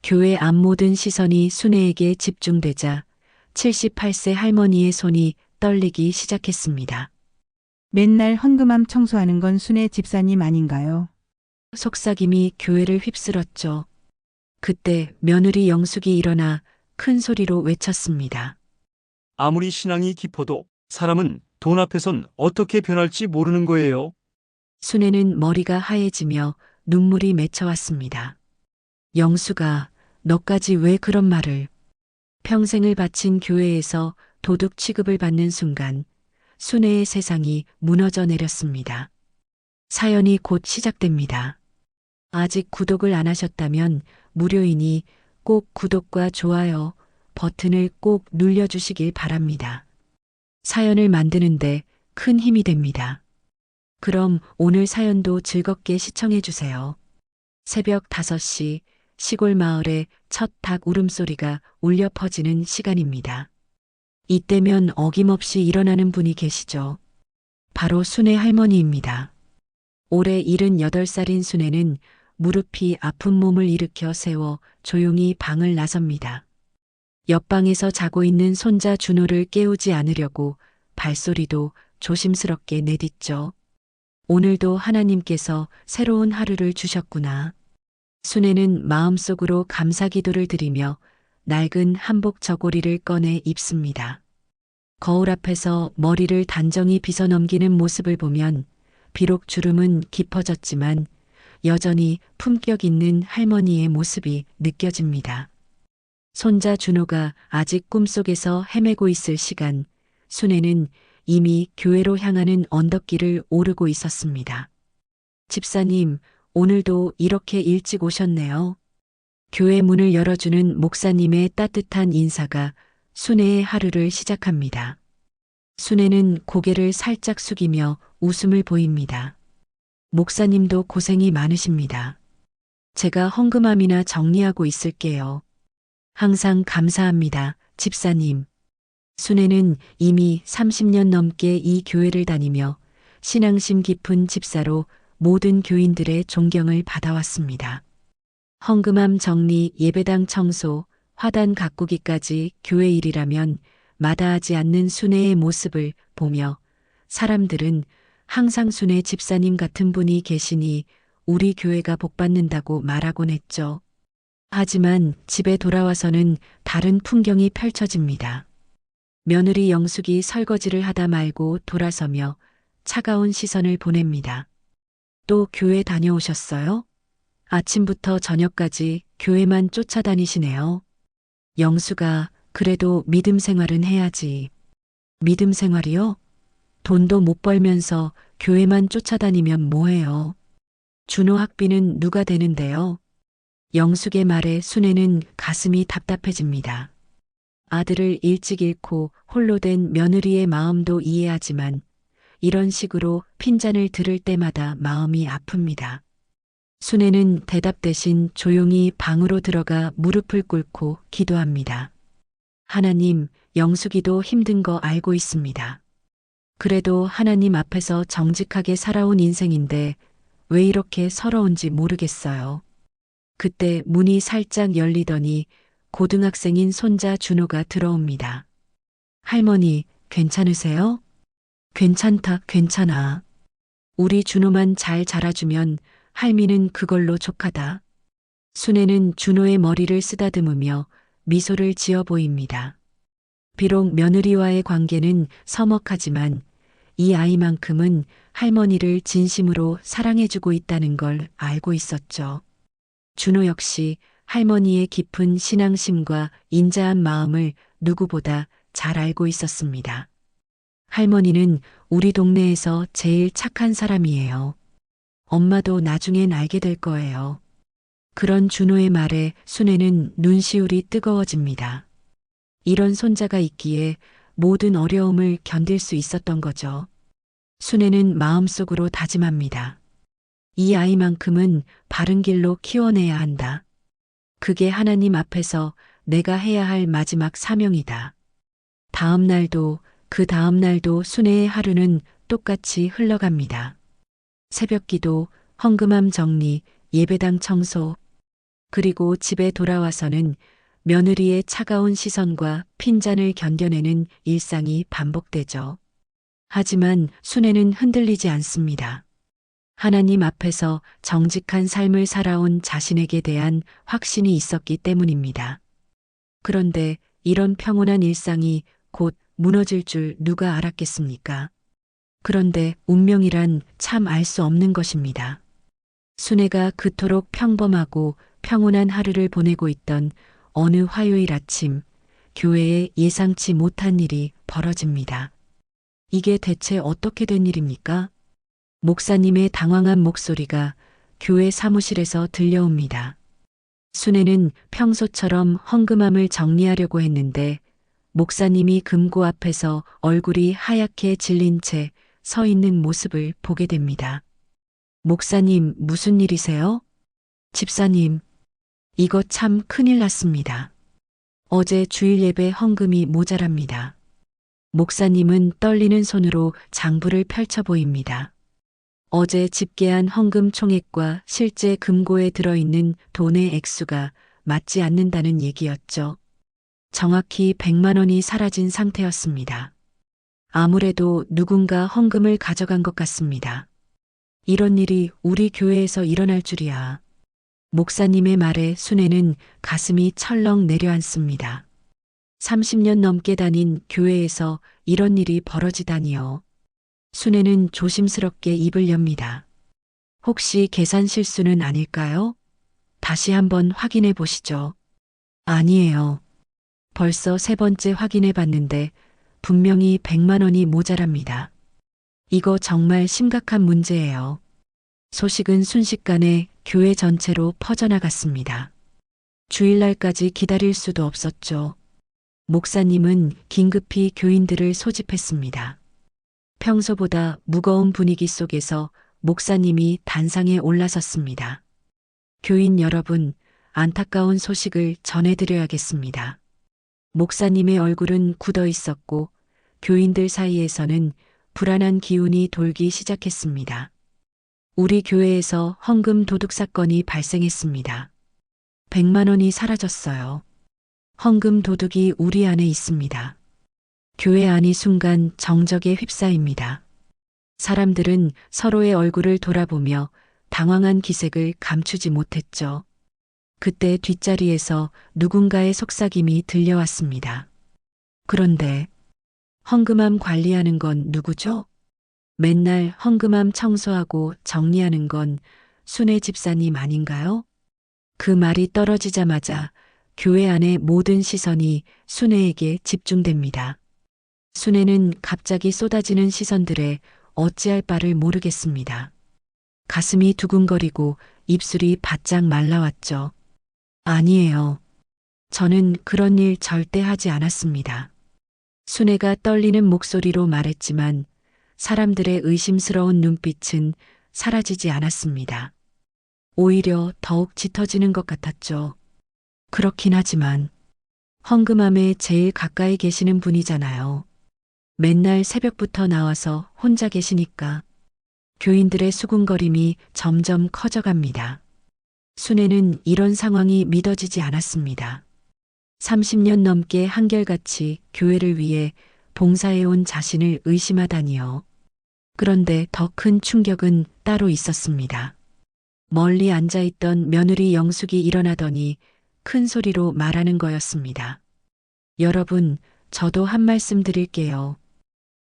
교회 앞 모든 시선이 순애에게 집중되자 78세 할머니의 손이 떨리기 시작했습니다. 맨날 헌금함 청소하는 건 순애 집사님 아닌가요? 속삭임이 교회를 휩쓸었죠. 그때 며느리 영숙이 일어나 큰 소리로 외쳤습니다. 아무리 신앙이 깊어도 사람은 돈 앞에선 어떻게 변할지 모르는 거예요. 순애는 머리가 하얘지며 눈물이 맺혀왔습니다. 영수가 너까지 왜 그런 말을. 평생을 바친 교회에서 도둑 취급을 받는 순간 순애의 세상이 무너져 내렸습니다. 사연이 곧 시작됩니다. 아직 구독을 안 하셨다면 무료이니 꼭 구독과 좋아요 버튼을 꼭 눌러주시길 바랍니다. 사연을 만드는데 큰 힘이 됩니다. 그럼 오늘 사연도 즐겁게 시청해주세요. 새벽 5시 시골 마을에 첫 닭 울음소리가 울려 퍼지는 시간입니다. 이때면 어김없이 일어나는 분이 계시죠. 바로 순애 할머니입니다. 올해 78살인 순애는 무릎이 아픈 몸을 일으켜 세워 조용히 방을 나섭니다. 옆방에서 자고 있는 손자 준호를 깨우지 않으려고 발소리도 조심스럽게 내딛죠. 오늘도 하나님께서 새로운 하루를 주셨구나. 순애는 마음속으로 감사 기도를 드리며 낡은 한복 저고리를 꺼내 입습니다. 거울 앞에서 머리를 단정히 빗어 넘기는 모습을 보면 비록 주름은 깊어졌지만 여전히 품격 있는 할머니의 모습이 느껴집니다. 손자 준호가 아직 꿈속에서 헤매고 있을 시간, 순애는 이미 교회로 향하는 언덕길을 오르고 있었습니다. 집사님, 오늘도 이렇게 일찍 오셨네요. 교회 문을 열어주는 목사님의 따뜻한 인사가 순애의 하루를 시작합니다. 순애는 고개를 살짝 숙이며 웃음을 보입니다. 목사님도 고생이 많으십니다. 제가 헌금함이나 정리하고 있을게요. 항상 감사합니다, 집사님. 순애는 이미 30년 넘게 이 교회를 다니며 신앙심 깊은 집사로 모든 교인들의 존경을 받아왔습니다. 헌금함 정리, 예배당 청소, 화단 가꾸기까지 교회 일이라면 마다하지 않는 순애의 모습을 보며 사람들은 항상 순애 집사님 같은 분이 계시니 우리 교회가 복받는다고 말하곤 했죠. 하지만 집에 돌아와서는 다른 풍경이 펼쳐집니다. 며느리 영숙이 설거지를 하다 말고 돌아서며 차가운 시선을 보냅니다. 또 교회 다녀오셨어요? 아침부터 저녁까지 교회만 쫓아다니시네요. 영수가 그래도 믿음 생활은 해야지. 믿음 생활이요? 돈도 못 벌면서 교회만 쫓아다니면 뭐해요? 준호 학비는 누가 되는데요? 영숙의 말에 순애는 가슴이 답답해집니다. 아들을 일찍 잃고 홀로 된 며느리의 마음도 이해하지만 이런 식으로 핀잔을 들을 때마다 마음이 아픕니다. 순애는 대답 대신 조용히 방으로 들어가 무릎을 꿇고 기도합니다. 하나님, 영숙이도 힘든 거 알고 있습니다. 그래도 하나님 앞에서 정직하게 살아온 인생인데 왜 이렇게 서러운지 모르겠어요. 그때 문이 살짝 열리더니 고등학생인 손자 준호가 들어옵니다. 할머니, 괜찮으세요? 괜찮다, 괜찮아. 우리 준호만 잘 자라주면 할미는 그걸로 족하다. 순애는 준호의 머리를 쓰다듬으며 미소를 지어 보입니다. 비록 며느리와의 관계는 서먹하지만 이 아이만큼은 할머니를 진심으로 사랑해주고 있다는 걸 알고 있었죠. 준호 역시 할머니의 깊은 신앙심과 인자한 마음을 누구보다 잘 알고 있었습니다. 할머니는 우리 동네에서 제일 착한 사람이에요. 엄마도 나중엔 알게 될 거예요. 그런 준호의 말에 순애는 눈시울이 뜨거워집니다. 이런 손자가 있기에 모든 어려움을 견딜 수 있었던 거죠. 순애는 마음속으로 다짐합니다. 이 아이만큼은 바른 길로 키워내야 한다. 그게 하나님 앞에서 내가 해야 할 마지막 사명이다. 다음 날도 그 다음 날도 순애의 하루는 똑같이 흘러갑니다. 새벽 기도, 헌금함 정리, 예배당 청소. 그리고 집에 돌아와서는 며느리의 차가운 시선과 핀잔을 견뎌내는 일상이 반복되죠. 하지만 순애는 흔들리지 않습니다. 하나님 앞에서 정직한 삶을 살아온 자신에게 대한 확신이 있었기 때문입니다. 그런데 이런 평온한 일상이 곧 무너질 줄 누가 알았겠습니까? 그런데 운명이란 참 알 수 없는 것입니다. 순애가 그토록 평범하고 평온한 하루를 보내고 있던 어느 화요일 아침, 교회에 예상치 못한 일이 벌어집니다. 이게 대체 어떻게 된 일입니까? 목사님의 당황한 목소리가 교회 사무실에서 들려옵니다. 순애는 평소처럼 헝금함을 정리하려고 했는데 목사님이 금고 앞에서 얼굴이 하얗게 질린 채 서 있는 모습을 보게 됩니다. 목사님, 무슨 일이세요? 집사님, 이거 참 큰일 났습니다. 어제 주일 예배 헌금이 모자랍니다. 목사님은 떨리는 손으로 장부를 펼쳐 보입니다. 어제 집계한 헌금 총액과 실제 금고에 들어있는 돈의 액수가 맞지 않는다는 얘기였죠. 정확히 100만 원이 사라진 상태였습니다. 아무래도 누군가 헌금을 가져간 것 같습니다. 이런 일이 우리 교회에서 일어날 줄이야. 목사님의 말에 순애는 가슴이 철렁 내려앉습니다. 30년 넘게 다닌 교회에서 이런 일이 벌어지다니요. 순애는 조심스럽게 입을 엽니다. 혹시 계산 실수는 아닐까요? 다시 한번 확인해 보시죠. 아니에요. 벌써 세 번째 확인해 봤는데 분명히 100만 원이 모자랍니다. 이거 정말 심각한 문제예요. 소식은 순식간에 교회 전체로 퍼져나갔습니다. 주일날까지 기다릴 수도 없었죠. 목사님은 긴급히 교인들을 소집했습니다. 평소보다 무거운 분위기 속에서 목사님이 단상에 올라섰습니다. 교인 여러분, 안타까운 소식을 전해드려야겠습니다. 목사님의 얼굴은 굳어 있었고 교인들 사이에서는 불안한 기운이 돌기 시작했습니다. 우리 교회에서 헌금 도둑 사건이 발생했습니다. 100만 원이 사라졌어요. 헌금 도둑이 우리 안에 있습니다. 교회 안이 순간 정적에 휩싸입니다. 사람들은 서로의 얼굴을 돌아보며 당황한 기색을 감추지 못했죠. 그때 뒷자리에서 누군가의 속삭임이 들려왔습니다. 그런데 헌금함 관리하는 건 누구죠? 맨날 헌금함 청소하고 정리하는 건 순애 집사님 아닌가요? 그 말이 떨어지자마자 교회 안의 모든 시선이 순애에게 집중됩니다. 순애는 갑자기 쏟아지는 시선들에 어찌할 바를 모르겠습니다. 가슴이 두근거리고 입술이 바짝 말라왔죠. 아니에요. 저는 그런 일 절대 하지 않았습니다. 순애가 떨리는 목소리로 말했지만 사람들의 의심스러운 눈빛은 사라지지 않았습니다. 오히려 더욱 짙어지는 것 같았죠. 그렇긴 하지만 헌금함에 제일 가까이 계시는 분이잖아요. 맨날 새벽부터 나와서 혼자 계시니까. 교인들의 수군거림이 점점 커져갑니다. 순애는 이런 상황이 믿어지지 않았습니다. 30년 넘게 한결같이 교회를 위해 봉사해온 자신을 의심하다니요. 그런데 더 큰 충격은 따로 있었습니다. 멀리 앉아있던 며느리 영숙이 일어나더니 큰 소리로 말하는 거였습니다. 여러분, 저도 한 말씀 드릴게요.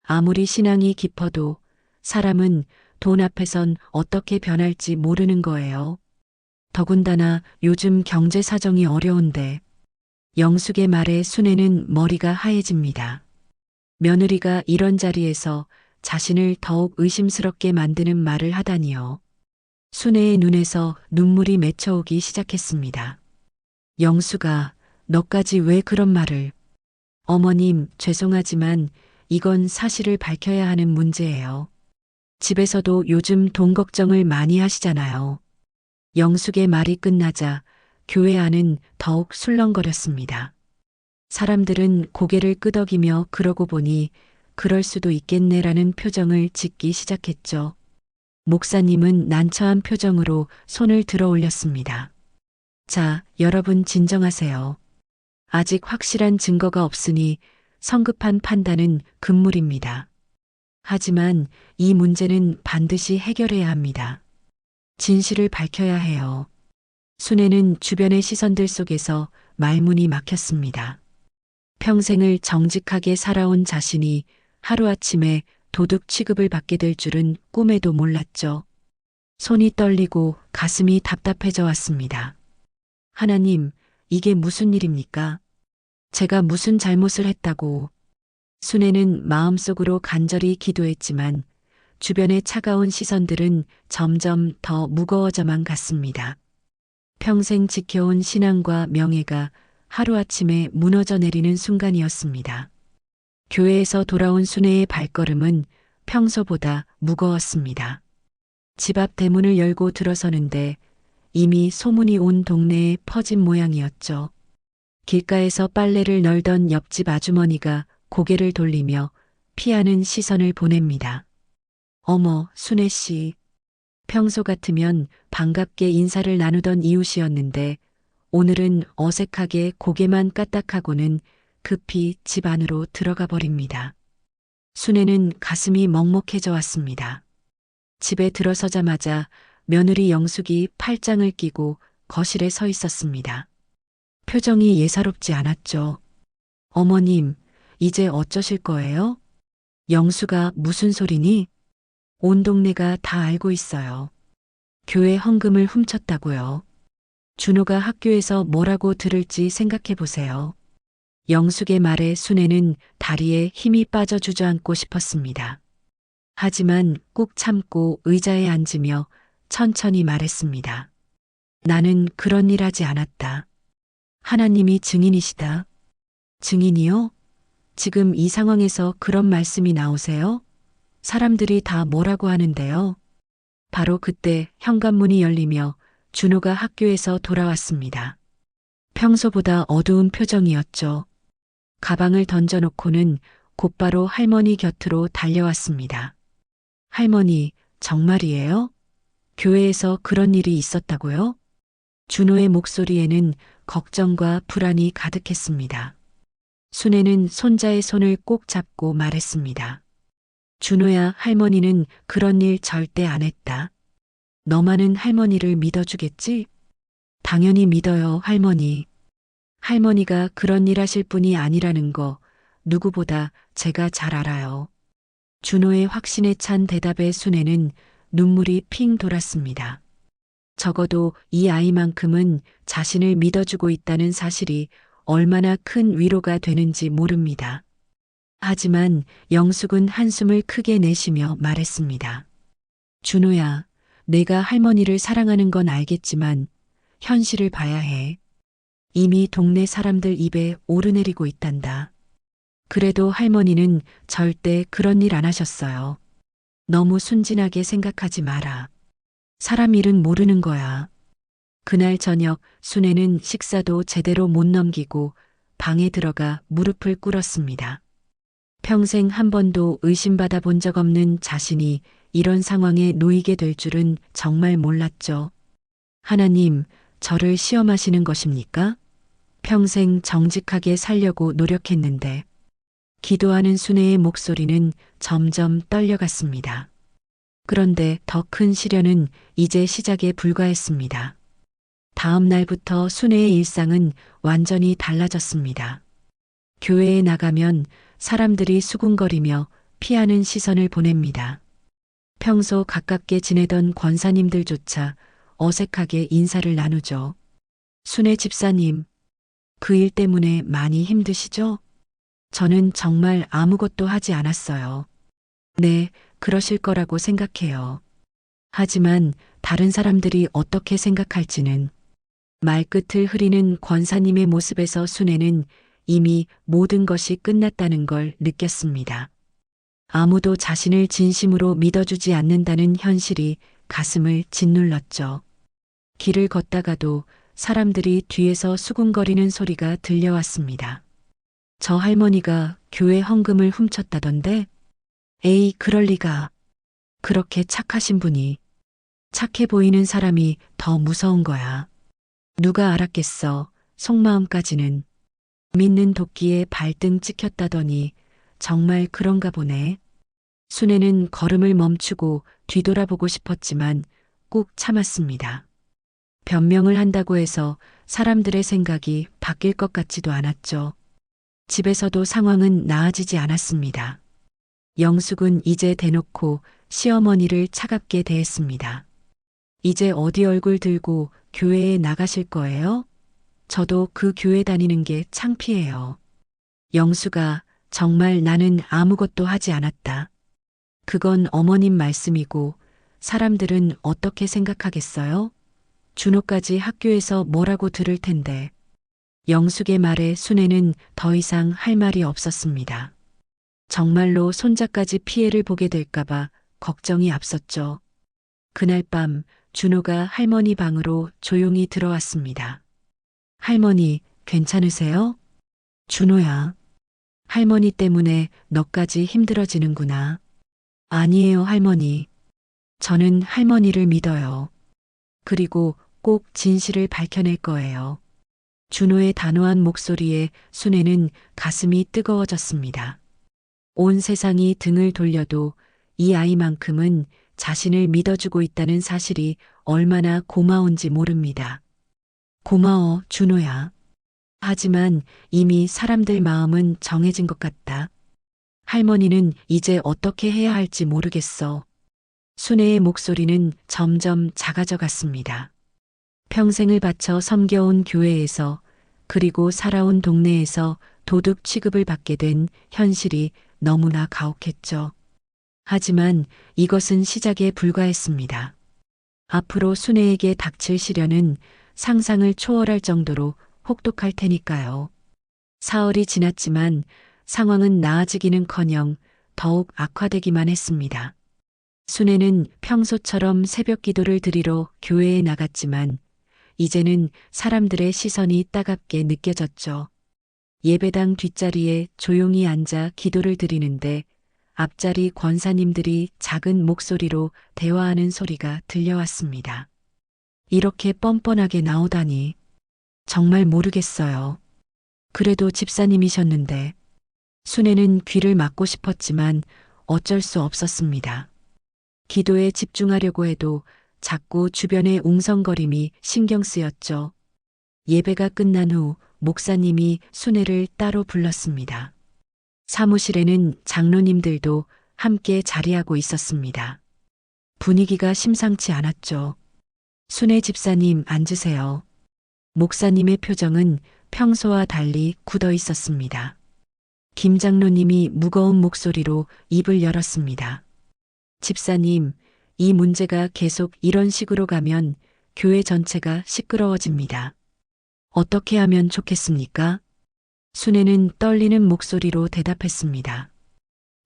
아무리 신앙이 깊어도 사람은 돈 앞에선 어떻게 변할지 모르는 거예요. 더군다나 요즘 경제 사정이 어려운데. 영숙의 말에 순애는 머리가 하얘집니다. 며느리가 이런 자리에서 자신을 더욱 의심스럽게 만드는 말을 하다니요. 순애의 눈에서 눈물이 맺혀오기 시작했습니다. 영숙아, 너까지 왜 그런 말을. 어머님, 죄송하지만 이건 사실을 밝혀야 하는 문제예요. 집에서도 요즘 돈 걱정을 많이 하시잖아요. 영숙의 말이 끝나자 교회 안은 더욱 술렁거렸습니다. 사람들은 고개를 끄덕이며 그러고 보니 그럴 수도 있겠네라는 표정을 짓기 시작했죠. 목사님은 난처한 표정으로 손을 들어 올렸습니다. 자, 여러분 진정하세요. 아직 확실한 증거가 없으니 성급한 판단은 금물입니다. 하지만 이 문제는 반드시 해결해야 합니다. 진실을 밝혀야 해요. 순애는 주변의 시선들 속에서 말문이 막혔습니다. 평생을 정직하게 살아온 자신이 하루아침에 도둑 취급을 받게 될 줄은 꿈에도 몰랐죠. 손이 떨리고 가슴이 답답해져 왔습니다. 하나님, 이게 무슨 일입니까? 제가 무슨 잘못을 했다고. 순애는 마음속으로 간절히 기도했지만 주변의 차가운 시선들은 점점 더 무거워져만 갔습니다. 평생 지켜온 신앙과 명예가 하루아침에 무너져 내리는 순간이었습니다. 교회에서 돌아온 순애의 발걸음은 평소보다 무거웠습니다. 집 앞 대문을 열고 들어서는데 이미 소문이 온 동네에 퍼진 모양이었죠. 길가에서 빨래를 널던 옆집 아주머니가 고개를 돌리며 피하는 시선을 보냅니다. 어머, 순애 씨. 평소 같으면 반갑게 인사를 나누던 이웃이었는데 오늘은 어색하게 고개만 까딱하고는 급히 집 안으로 들어가 버립니다. 순애는 가슴이 먹먹해져 왔습니다. 집에 들어서자마자 며느리 영숙이 팔짱을 끼고 거실에 서 있었습니다. 표정이 예사롭지 않았죠. 어머님, 이제 어쩌실 거예요? 영수가 무슨 소리니? 온 동네가 다 알고 있어요. 교회 헌금을 훔쳤다고요. 준호가 학교에서 뭐라고 들을지 생각해 보세요. 영숙의 말에 순애는 다리에 힘이 빠져 주저앉고 싶었습니다. 하지만 꾹 참고 의자에 앉으며 천천히 말했습니다. 나는 그런 일 하지 않았다. 하나님이 증인이시다. 증인이요? 지금 이 상황에서 그런 말씀이 나오세요? 사람들이 다 뭐라고 하는데요? 바로 그때 현관문이 열리며 준호가 학교에서 돌아왔습니다. 평소보다 어두운 표정이었죠. 가방을 던져놓고는 곧바로 할머니 곁으로 달려왔습니다. 할머니, 정말이에요? 교회에서 그런 일이 있었다고요? 준호의 목소리에는 걱정과 불안이 가득했습니다. 순애는 손자의 손을 꼭 잡고 말했습니다. 준호야, 할머니는 그런 일 절대 안 했다. 너만은 할머니를 믿어주겠지? 당연히 믿어요, 할머니. 할머니가 그런 일 하실 분이 아니라는 거 누구보다 제가 잘 알아요. 준호의 확신에 찬 대답에 순애는 눈물이 핑 돌았습니다. 적어도 이 아이만큼은 자신을 믿어주고 있다는 사실이 얼마나 큰 위로가 되는지 모릅니다. 하지만 영숙은 한숨을 크게 내쉬며 말했습니다. 준호야, 내가 할머니를 사랑하는 건 알겠지만 현실을 봐야 해. 이미 동네 사람들 입에 오르내리고 있단다. 그래도 할머니는 절대 그런 일 안 하셨어요. 너무 순진하게 생각하지 마라. 사람 일은 모르는 거야. 그날 저녁 순애는 식사도 제대로 못 넘기고 방에 들어가 무릎을 꿇었습니다. 평생 한 번도 의심받아 본 적 없는 자신이 이런 상황에 놓이게 될 줄은 정말 몰랐죠. 하나님, 저를 시험하시는 것입니까? 평생 정직하게 살려고 노력했는데. 기도하는 순애의 목소리는 점점 떨려갔습니다. 그런데 더 큰 시련은 이제 시작에 불과했습니다. 다음 날부터 순애의 일상은 완전히 달라졌습니다. 교회에 나가면 사람들이 수군거리며 피하는 시선을 보냅니다. 평소 가깝게 지내던 권사님들조차 어색하게 인사를 나누죠. 순애 집사님, 그 일 때문에 많이 힘드시죠? 저는 정말 아무것도 하지 않았어요. 네, 그러실 거라고 생각해요. 하지만 다른 사람들이 어떻게 생각할지는. 말끝을 흐리는 권사님의 모습에서 순애는 이미 모든 것이 끝났다는 걸 느꼈습니다. 아무도 자신을 진심으로 믿어주지 않는다는 현실이 가슴을 짓눌렀죠. 길을 걷다가도 사람들이 뒤에서 수군거리는 소리가 들려왔습니다. 저 할머니가 교회 헌금을 훔쳤다던데? 에이, 그럴 리가. 그렇게 착하신 분이. 착해 보이는 사람이 더 무서운 거야. 누가 알았겠어. 속마음까지는. 믿는 도끼에 발등 찍혔다더니 정말 그런가 보네. 순애는 걸음을 멈추고 뒤돌아보고 싶었지만 꾹 참았습니다. 변명을 한다고 해서 사람들의 생각이 바뀔 것 같지도 않았죠. 집에서도 상황은 나아지지 않았습니다. 영숙은 이제 대놓고 시어머니를 차갑게 대했습니다. 이제 어디 얼굴 들고 교회에 나가실 거예요? 저도 그 교회 다니는 게 창피해요. 영수가 정말 나는 아무것도 하지 않았다. 그건 어머님 말씀이고 사람들은 어떻게 생각하겠어요? 준호까지 학교에서 뭐라고 들을 텐데. 영숙의 말에 순애는 더 이상 할 말이 없었습니다. 정말로 손자까지 피해를 보게 될까봐 걱정이 앞섰죠. 그날 밤 준호가 할머니 방으로 조용히 들어왔습니다. 할머니, 괜찮으세요? 준호야. 할머니 때문에 너까지 힘들어지는구나. 아니에요, 할머니. 저는 할머니를 믿어요. 그리고 꼭 진실을 밝혀낼 거예요. 준호의 단호한 목소리에 순애는 가슴이 뜨거워졌습니다. 온 세상이 등을 돌려도 이 아이만큼은 자신을 믿어주고 있다는 사실이 얼마나 고마운지 모릅니다. 고마워, 준호야. 하지만 이미 사람들 마음은 정해진 것 같다. 할머니는 이제 어떻게 해야 할지 모르겠어. 순애의 목소리는 점점 작아져 갔습니다. 평생을 바쳐 섬겨온 교회에서 그리고 살아온 동네에서 도둑 취급을 받게 된 현실이 너무나 가혹했죠. 하지만 이것은 시작에 불과했습니다. 앞으로 순애에게 닥칠 시련은 상상을 초월할 정도로 혹독할 테니까요. 사흘이 지났지만 상황은 나아지기는커녕 더욱 악화되기만 했습니다. 순애는 평소처럼 새벽 기도를 드리러 교회에 나갔지만 이제는 사람들의 시선이 따갑게 느껴졌죠. 예배당 뒷자리에 조용히 앉아 기도를 드리는데 앞자리 권사님들이 작은 목소리로 대화하는 소리가 들려왔습니다. 이렇게 뻔뻔하게 나오다니 정말 모르겠어요. 그래도 집사님이셨는데. 순애는 귀를 막고 싶었지만 어쩔 수 없었습니다. 기도에 집중하려고 해도 자꾸 주변의 웅성거림이 신경 쓰였죠. 예배가 끝난 후 목사님이 순애를 따로 불렀습니다. 사무실에는 장로님들도 함께 자리하고 있었습니다. 분위기가 심상치 않았죠. 순애 집사님 앉으세요. 목사님의 표정은 평소와 달리 굳어 있었습니다. 김 장로님이 무거운 목소리로 입을 열었습니다. 집사님, 이 문제가 계속 이런 식으로 가면 교회 전체가 시끄러워집니다. 어떻게 하면 좋겠습니까? 순애는 떨리는 목소리로 대답했습니다.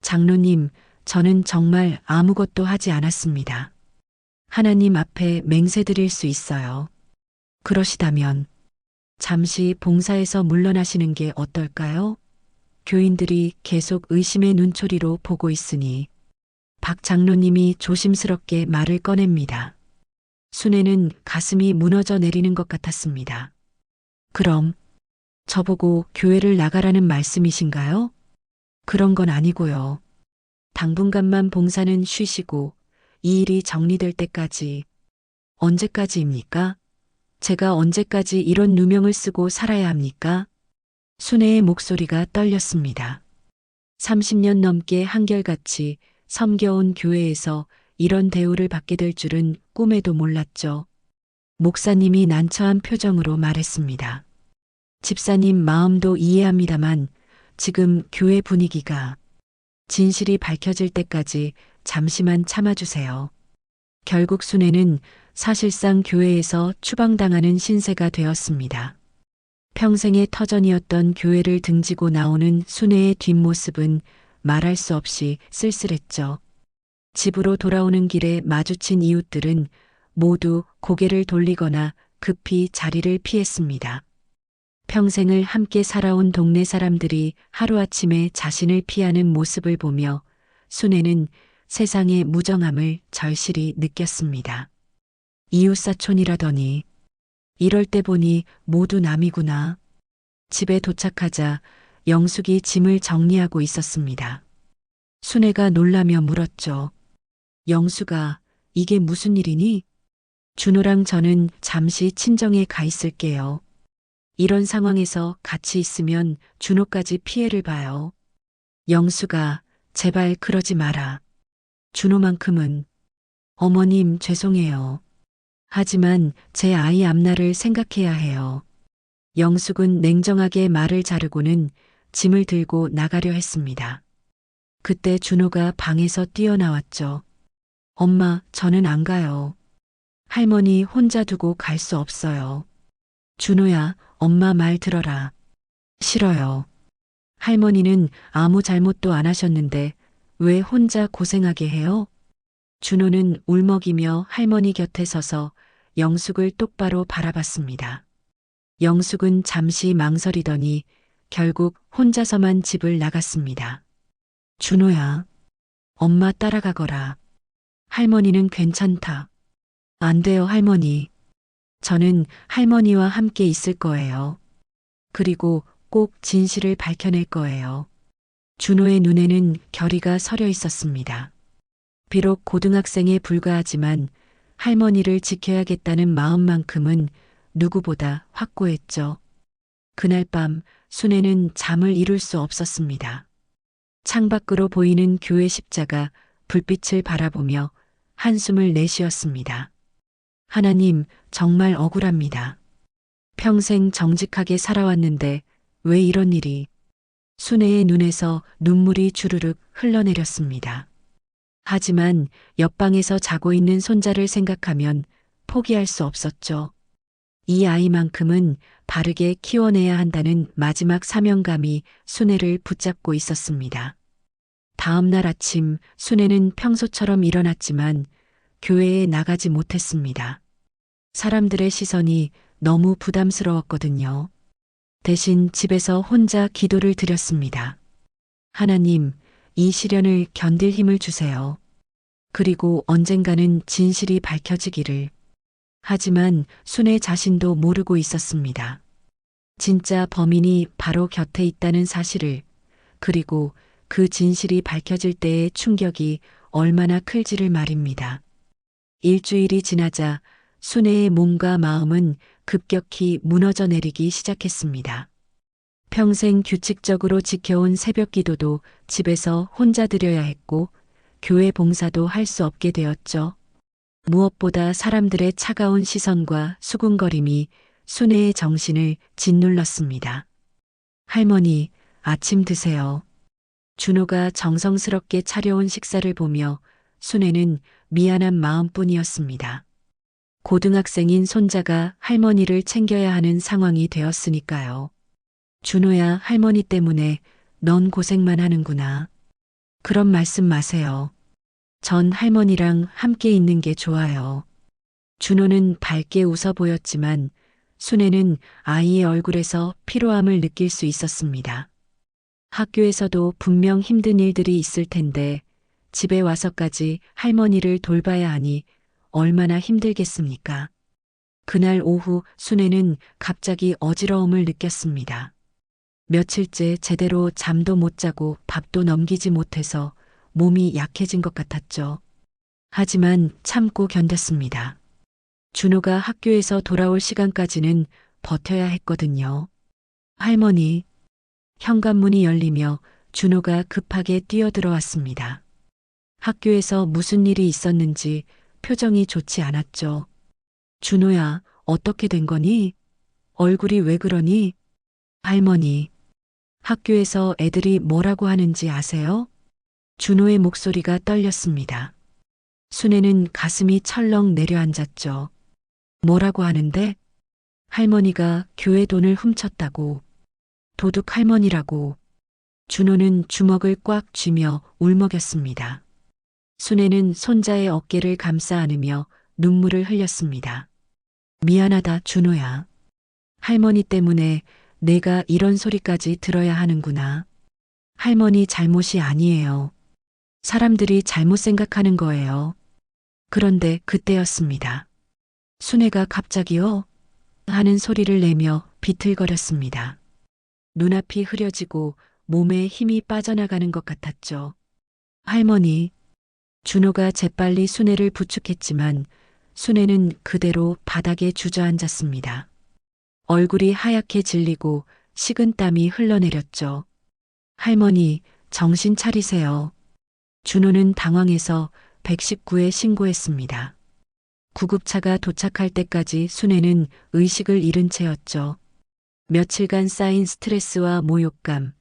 장로님, 저는 정말 아무것도 하지 않았습니다. 하나님 앞에 맹세드릴 수 있어요. 그러시다면 잠시 봉사에서 물러나시는 게 어떨까요? 교인들이 계속 의심의 눈초리로 보고 있으니. 박 장로님이 조심스럽게 말을 꺼냅니다. 순애는 가슴이 무너져 내리는 것 같았습니다. 그럼 저보고 교회를 나가라는 말씀이신가요? 그런 건 아니고요. 당분간만 봉사는 쉬시고 이 일이 정리될 때까지. 언제까지입니까? 제가 언제까지 이런 누명을 쓰고 살아야 합니까? 순애의 목소리가 떨렸습니다. 30년 넘게 한결같이 섬겨온 교회에서 이런 대우를 받게 될 줄은 꿈에도 몰랐죠. 목사님이 난처한 표정으로 말했습니다. 집사님 마음도 이해합니다만 지금 교회 분위기가 진실이 밝혀질 때까지 잠시만 참아주세요. 결국 순애는 사실상 교회에서 추방당하는 신세가 되었습니다. 평생의 터전이었던 교회를 등지고 나오는 순애의 뒷모습은 말할 수 없이 쓸쓸했죠. 집으로 돌아오는 길에 마주친 이웃들은 모두 고개를 돌리거나 급히 자리를 피했습니다. 평생을 함께 살아온 동네 사람들이 하루아침에 자신을 피하는 모습을 보며 순애는 세상의 무정함을 절실히 느꼈습니다. 이웃사촌이라더니 이럴 때 보니 모두 남이구나. 집에 도착하자 영숙이 짐을 정리하고 있었습니다. 순애가 놀라며 물었죠. 영숙아, 이게 무슨 일이니? 준호랑 저는 잠시 친정에 가 있을게요. 이런 상황에서 같이 있으면 준호까지 피해를 봐요. 영숙아, 제발 그러지 마라. 준호만큼은. 어머님, 죄송해요. 하지만 제 아이 앞날을 생각해야 해요. 영숙은 냉정하게 말을 자르고는 짐을 들고 나가려 했습니다. 그때 준호가 방에서 뛰어나왔죠. 엄마, 저는 안 가요. 할머니 혼자 두고 갈 수 없어요. 준호야, 엄마 말 들어라. 싫어요. 할머니는 아무 잘못도 안 하셨는데 왜 혼자 고생하게 해요? 준호는 울먹이며 할머니 곁에 서서 영숙을 똑바로 바라봤습니다. 영숙은 잠시 망설이더니 결국 혼자서만 집을 나갔습니다. 준호야, 엄마 따라가거라. 할머니는 괜찮다. 안 돼요, 할머니. 저는 할머니와 함께 있을 거예요. 그리고 꼭 진실을 밝혀낼 거예요. 준호의 눈에는 결의가 서려 있었습니다. 비록 고등학생에 불과하지만 할머니를 지켜야겠다는 마음만큼은 누구보다 확고했죠. 그날 밤 순애는 잠을 이룰 수 없었습니다. 창밖으로 보이는 교회 십자가 불빛을 바라보며 한숨을 내쉬었습니다. 하나님, 정말 억울합니다. 평생 정직하게 살아왔는데 왜 이런 일이? 순애의 눈에서 눈물이 주르륵 흘러내렸습니다. 하지만 옆방에서 자고 있는 손자를 생각하면 포기할 수 없었죠. 이 아이만큼은 바르게 키워내야 한다는 마지막 사명감이 순애를 붙잡고 있었습니다. 다음 날 아침 순애는 평소처럼 일어났지만 교회에 나가지 못했습니다. 사람들의 시선이 너무 부담스러웠거든요. 대신 집에서 혼자 기도를 드렸습니다. 하나님, 이 시련을 견딜 힘을 주세요. 그리고 언젠가는 진실이 밝혀지기를. 하지만 순애 자신도 모르고 있었습니다. 진짜 범인이 바로 곁에 있다는 사실을, 그리고 그 진실이 밝혀질 때의 충격이 얼마나 클지를 말입니다. 일주일이 지나자 순애의 몸과 마음은 급격히 무너져 내리기 시작했습니다. 평생 규칙적으로 지켜온 새벽 기도도 집에서 혼자 드려야 했고, 교회 봉사도 할 수 없게 되었죠. 무엇보다 사람들의 차가운 시선과 수군거림이 순애의 정신을 짓눌렀습니다. 할머니, 아침 드세요. 준호가 정성스럽게 차려온 식사를 보며 순애는 미안한 마음뿐이었습니다. 고등학생인 손자가 할머니를 챙겨야 하는 상황이 되었으니까요. 준호야, 할머니 때문에 넌 고생만 하는구나. 그런 말씀 마세요. 전 할머니랑 함께 있는 게 좋아요. 준호는 밝게 웃어 보였지만 순애는 아이의 얼굴에서 피로함을 느낄 수 있었습니다. 학교에서도 분명 힘든 일들이 있을 텐데 집에 와서까지 할머니를 돌봐야 하니 얼마나 힘들겠습니까? 그날 오후 순애는 갑자기 어지러움을 느꼈습니다. 며칠째 제대로 잠도 못 자고 밥도 넘기지 못해서 몸이 약해진 것 같았죠. 하지만 참고 견뎠습니다. 준호가 학교에서 돌아올 시간까지는 버텨야 했거든요. 할머니, 현관문이 열리며 준호가 급하게 뛰어들어왔습니다. 학교에서 무슨 일이 있었는지 표정이 좋지 않았죠. 준호야, 어떻게 된 거니? 얼굴이 왜 그러니? 할머니, 학교에서 애들이 뭐라고 하는지 아세요? 준호의 목소리가 떨렸습니다. 순애는 가슴이 철렁 내려앉았죠. 뭐라고 하는데? 할머니가 교회 돈을 훔쳤다고. 도둑 할머니라고. 준호는 주먹을 꽉 쥐며 울먹였습니다. 순애는 손자의 어깨를 감싸 안으며 눈물을 흘렸습니다. 미안하다, 준호야. 할머니 때문에 내가 이런 소리까지 들어야 하는구나. 할머니 잘못이 아니에요. 사람들이 잘못 생각하는 거예요. 그런데 그때였습니다. 순애가 갑자기요? 하는 소리를 내며 비틀거렸습니다. 눈앞이 흐려지고 몸에 힘이 빠져나가는 것 같았죠. 할머니, 준호가 재빨리 순애를 부축했지만 순애는 그대로 바닥에 주저앉았습니다. 얼굴이 하얗게 질리고 식은 땀이 흘러내렸죠. 할머니, 정신 차리세요. 준호는 당황해서 119에 신고했습니다. 구급차가 도착할 때까지 순애는 의식을 잃은 채였죠. 며칠간 쌓인 스트레스와 모욕감,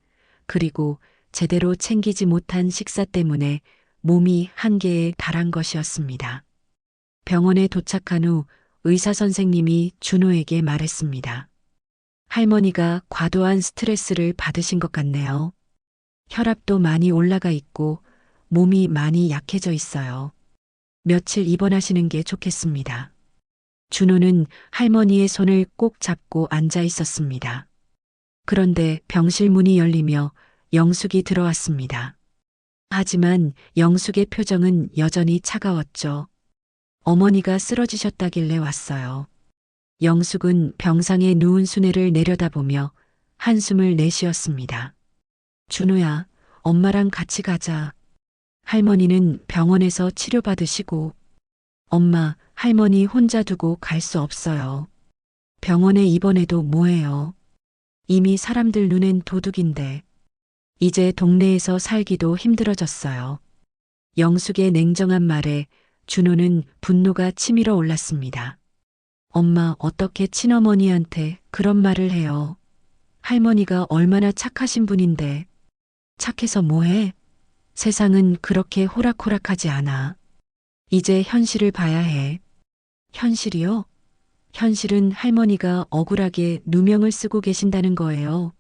그리고 제대로 챙기지 못한 식사 때문에 몸이 한계에 달한 것이었습니다. 병원에 도착한 후 의사 선생님이 준호에게 말했습니다. 할머니가 과도한 스트레스를 받으신 것 같네요. 혈압도 많이 올라가 있고 몸이 많이 약해져 있어요. 며칠 입원하시는 게 좋겠습니다. 준호는 할머니의 손을 꼭 잡고 앉아 있었습니다. 그런데 병실 문이 열리며 영숙이 들어왔습니다. 하지만 영숙의 표정은 여전히 차가웠죠. 어머니가 쓰러지셨다길래 왔어요. 영숙은 병상에 누운 순애를 내려다보며 한숨을 내쉬었습니다. 준호야, 엄마랑 같이 가자. 할머니는 병원에서 치료받으시고, 엄마, 할머니 혼자 두고 갈 수 없어요. 병원에 입원해도 뭐해요. 이미 사람들 눈엔 도둑인데, 이제 동네에서 살기도 힘들어졌어요. 영숙의 냉정한 말에 준호는 분노가 치밀어 올랐습니다. 엄마, 어떻게 친어머니한테 그런 말을 해요? 할머니가 얼마나 착하신 분인데. 착해서 뭐해? 세상은 그렇게 호락호락하지 않아. 이제 현실을 봐야 해. 현실이요? 현실은 할머니가 억울하게 누명을 쓰고 계신다는 거예요.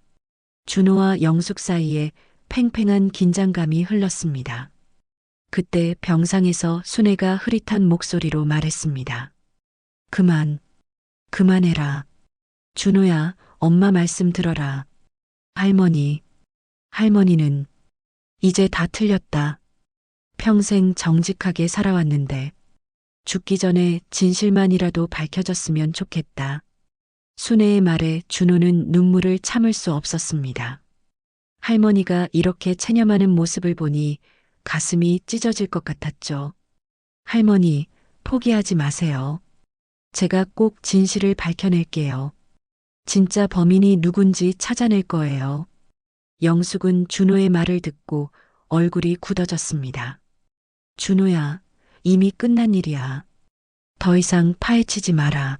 준호와 영숙 사이에 팽팽한 긴장감이 흘렀습니다. 그때 병상에서 순애가 흐릿한 목소리로 말했습니다. 그만해라. 준호야, 엄마 말씀 들어라. 할머니는 이제 다 틀렸다. 평생 정직하게 살아왔는데 죽기 전에 진실만이라도 밝혀졌으면 좋겠다. 순애의 말에 준호는 눈물을 참을 수 없었습니다. 할머니가 이렇게 체념하는 모습을 보니 가슴이 찢어질 것 같았죠. 할머니, 포기하지 마세요. 제가 꼭 진실을 밝혀낼게요. 진짜 범인이 누군지 찾아낼 거예요. 영숙은 준호의 말을 듣고 얼굴이 굳어졌습니다. 준호야, 이미 끝난 일이야. 더 이상 파헤치지 마라.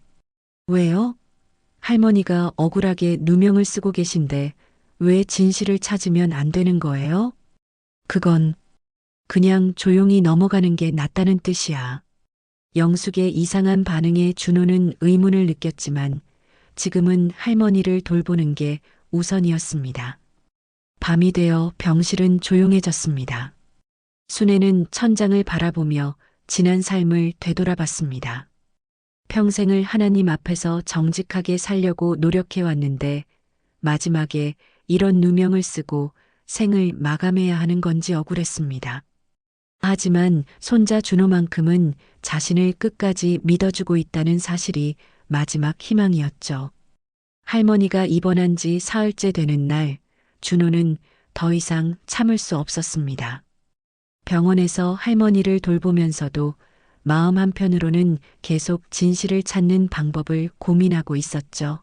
왜요? 할머니가 억울하게 누명을 쓰고 계신데 왜 진실을 찾으면 안 되는 거예요? 그건 그냥 조용히 넘어가는 게 낫다는 뜻이야. 영숙의 이상한 반응에 준호는 의문을 느꼈지만 지금은 할머니를 돌보는 게 우선이었습니다. 밤이 되어 병실은 조용해졌습니다. 순애는 천장을 바라보며 지난 삶을 되돌아봤습니다. 평생을 하나님 앞에서 정직하게 살려고 노력해왔는데 마지막에 이런 누명을 쓰고 생을 마감해야 하는 건지 억울했습니다. 하지만 손자 준호만큼은 자신을 끝까지 믿어주고 있다는 사실이 마지막 희망이었죠. 할머니가 입원한 지 사흘째 되는 날, 준호는 더 이상 참을 수 없었습니다. 병원에서 할머니를 돌보면서도 마음 한편으로는 계속 진실을 찾는 방법을 고민하고 있었죠.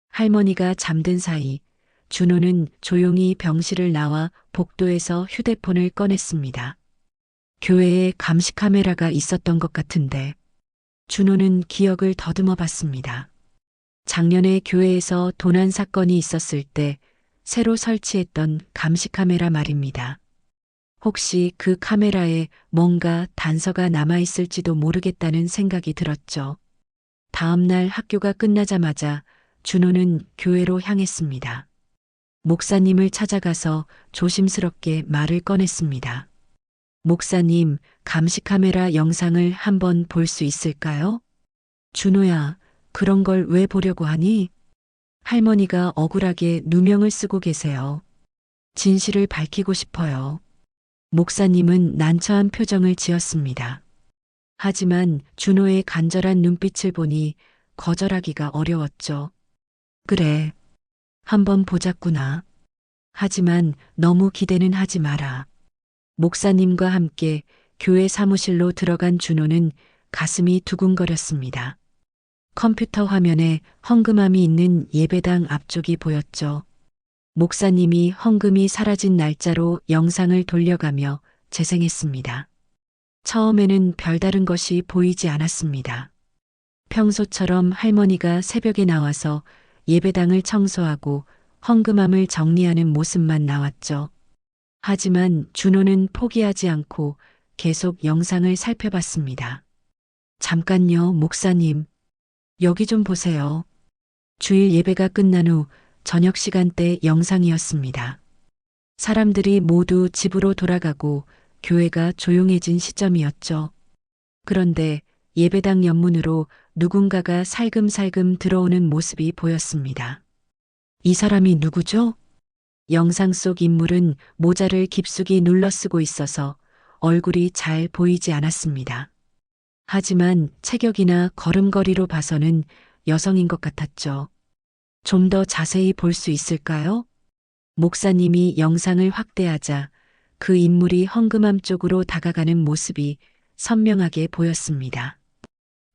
할머니가 잠든 사이 준호는 조용히 병실을 나와 복도에서 휴대폰을 꺼냈습니다. 교회에 감시 카메라가 있었던 것 같은데 준호는 기억을 더듬어 봤습니다. 작년에 교회에서 도난 사건이 있었을 때 새로 설치했던 감시 카메라 말입니다. 혹시 그 카메라에 뭔가 단서가 남아있을지도 모르겠다는 생각이 들었죠. 다음 날 학교가 끝나자마자 준호는 교회로 향했습니다. 목사님을 찾아가서 조심스럽게 말을 꺼냈습니다. 목사님, 감시 카메라 영상을 한번 볼 수 있을까요? 준호야, 그런 걸 왜 보려고 하니? 할머니가 억울하게 누명을 쓰고 계세요. 진실을 밝히고 싶어요. 목사님은 난처한 표정을 지었습니다. 하지만 준호의 간절한 눈빛을 보니 거절하기가 어려웠죠. 그래. 한번 보자꾸나. 하지만 너무 기대는 하지 마라. 목사님과 함께 교회 사무실로 들어간 준호는 가슴이 두근거렸습니다. 컴퓨터 화면에 헌금함이 있는 예배당 앞쪽이 보였죠. 목사님이 헌금이 사라진 날짜로 영상을 돌려가며 재생했습니다. 처음에는 별다른 것이 보이지 않았습니다. 평소처럼 할머니가 새벽에 나와서 예배당을 청소하고 헌금함을 정리하는 모습만 나왔죠. 하지만 준호는 포기하지 않고 계속 영상을 살펴봤습니다. 잠깐요, 목사님. 여기 좀 보세요. 주일 예배가 끝난 후 저녁 시간대 영상이었습니다. 사람들이 모두 집으로 돌아가고 교회가 조용해진 시점이었죠. 그런데 예배당 옆문으로 누군가가 살금살금 들어오는 모습이 보였습니다. 이 사람이 누구죠? 영상 속 인물은 모자를 깊숙이 눌러 쓰고 있어서 얼굴이 잘 보이지 않았습니다. 하지만 체격이나 걸음걸이로 봐서는 여성인 것 같았죠. 좀 더 자세히 볼 수 있을까요? 목사님이 영상을 확대하자 그 인물이 헌금함 쪽으로 다가가는 모습이 선명하게 보였습니다.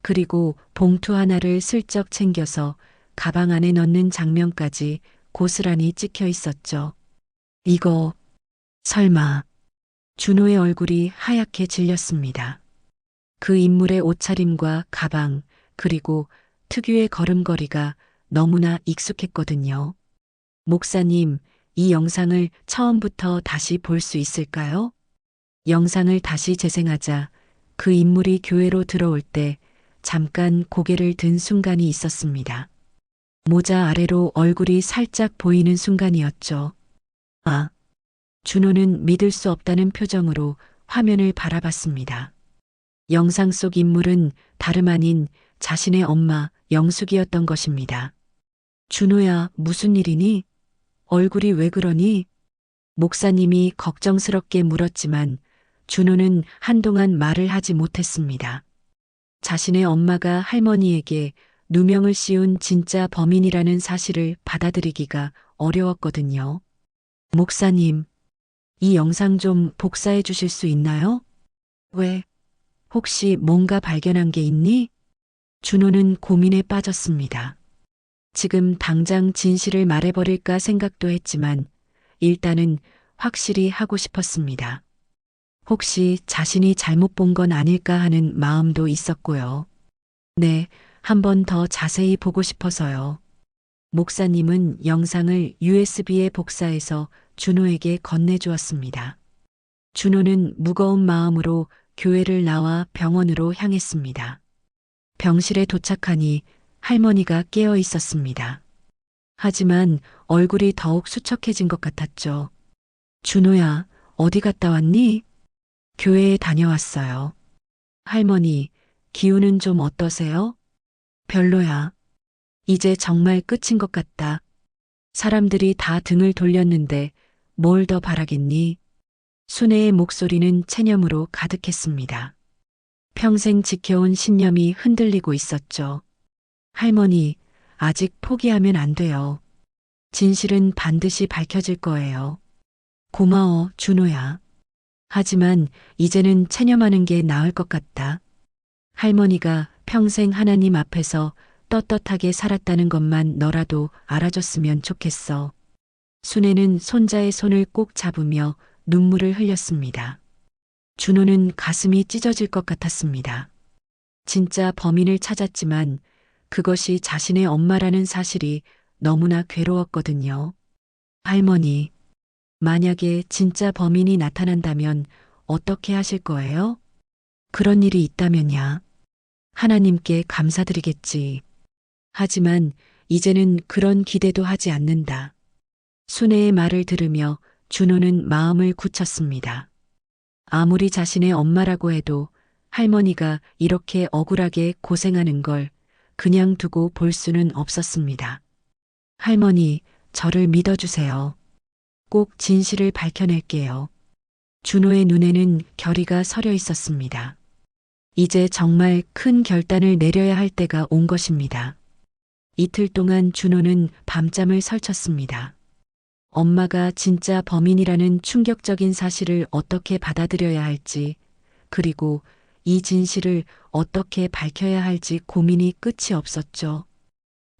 그리고 봉투 하나를 슬쩍 챙겨서 가방 안에 넣는 장면까지 고스란히 찍혀 있었죠. 이거 설마. 준호의 얼굴이 하얗게 질렸습니다. 그 인물의 옷차림과 가방 그리고 특유의 걸음걸이가 너무나 익숙했거든요. 목사님, 이 영상을 처음부터 다시 볼 수 있을까요? 영상을 다시 재생하자 그 인물이 교회로 들어올 때 잠깐 고개를 든 순간이 있었습니다. 모자 아래로 얼굴이 살짝 보이는 순간이었죠. 아, 준호는 믿을 수 없다는 표정으로 화면을 바라봤습니다. 영상 속 인물은 다름 아닌 자신의 엄마 영숙이었던 것입니다. 준호야, 무슨 일이니? 얼굴이 왜 그러니? 목사님이 걱정스럽게 물었지만 준호는 한동안 말을 하지 못했습니다. 자신의 엄마가 할머니에게 누명을 씌운 진짜 범인이라는 사실을 받아들이기가 어려웠거든요. 목사님, 이 영상 좀 복사해 주실 수 있나요? 왜? 혹시 뭔가 발견한 게 있니? 준호는 고민에 빠졌습니다. 지금 당장 진실을 말해버릴까 생각도 했지만 일단은 확실히 하고 싶었습니다. 혹시 자신이 잘못 본 건 아닐까 하는 마음도 있었고요. 네, 한 번 더 자세히 보고 싶어서요. 목사님은 영상을 USB에 복사해서 준호에게 건네주었습니다. 준호는 무거운 마음으로 교회를 나와 병원으로 향했습니다. 병실에 도착하니 할머니가 깨어 있었습니다. 하지만 얼굴이 더욱 수척해진 것 같았죠. 준호야, 어디 갔다 왔니? 교회에 다녀왔어요. 할머니, 기운은 좀 어떠세요? 별로야. 이제 정말 끝인 것 같다. 사람들이 다 등을 돌렸는데 뭘 더 바라겠니? 순애의 목소리는 체념으로 가득했습니다. 평생 지켜온 신념이 흔들리고 있었죠. 할머니, 아직 포기하면 안 돼요. 진실은 반드시 밝혀질 거예요. 고마워, 준호야. 하지만 이제는 체념하는 게 나을 것 같다. 할머니가 평생 하나님 앞에서 떳떳하게 살았다는 것만 너라도 알아줬으면 좋겠어. 순애는 손자의 손을 꼭 잡으며 눈물을 흘렸습니다. 준호는 가슴이 찢어질 것 같았습니다. 진짜 범인을 찾았지만 그것이 자신의 엄마라는 사실이 너무나 괴로웠거든요. 할머니, 만약에 진짜 범인이 나타난다면 어떻게 하실 거예요? 그런 일이 있다면야. 하나님께 감사드리겠지. 하지만 이제는 그런 기대도 하지 않는다. 순애의 말을 들으며 준호는 마음을 굳혔습니다. 아무리 자신의 엄마라고 해도 할머니가 이렇게 억울하게 고생하는 걸 그냥 두고 볼 수는 없었습니다. 할머니, 저를 믿어주세요. 꼭 진실을 밝혀낼게요. 준호의 눈에는 결의가 서려 있었습니다. 이제 정말 큰 결단을 내려야 할 때가 온 것입니다. 이틀 동안 준호는 밤잠을 설쳤습니다. 엄마가 진짜 범인이라는 충격적인 사실을 어떻게 받아들여야 할지, 그리고 이 진실을 어떻게 밝혀야 할지 고민이 끝이 없었죠.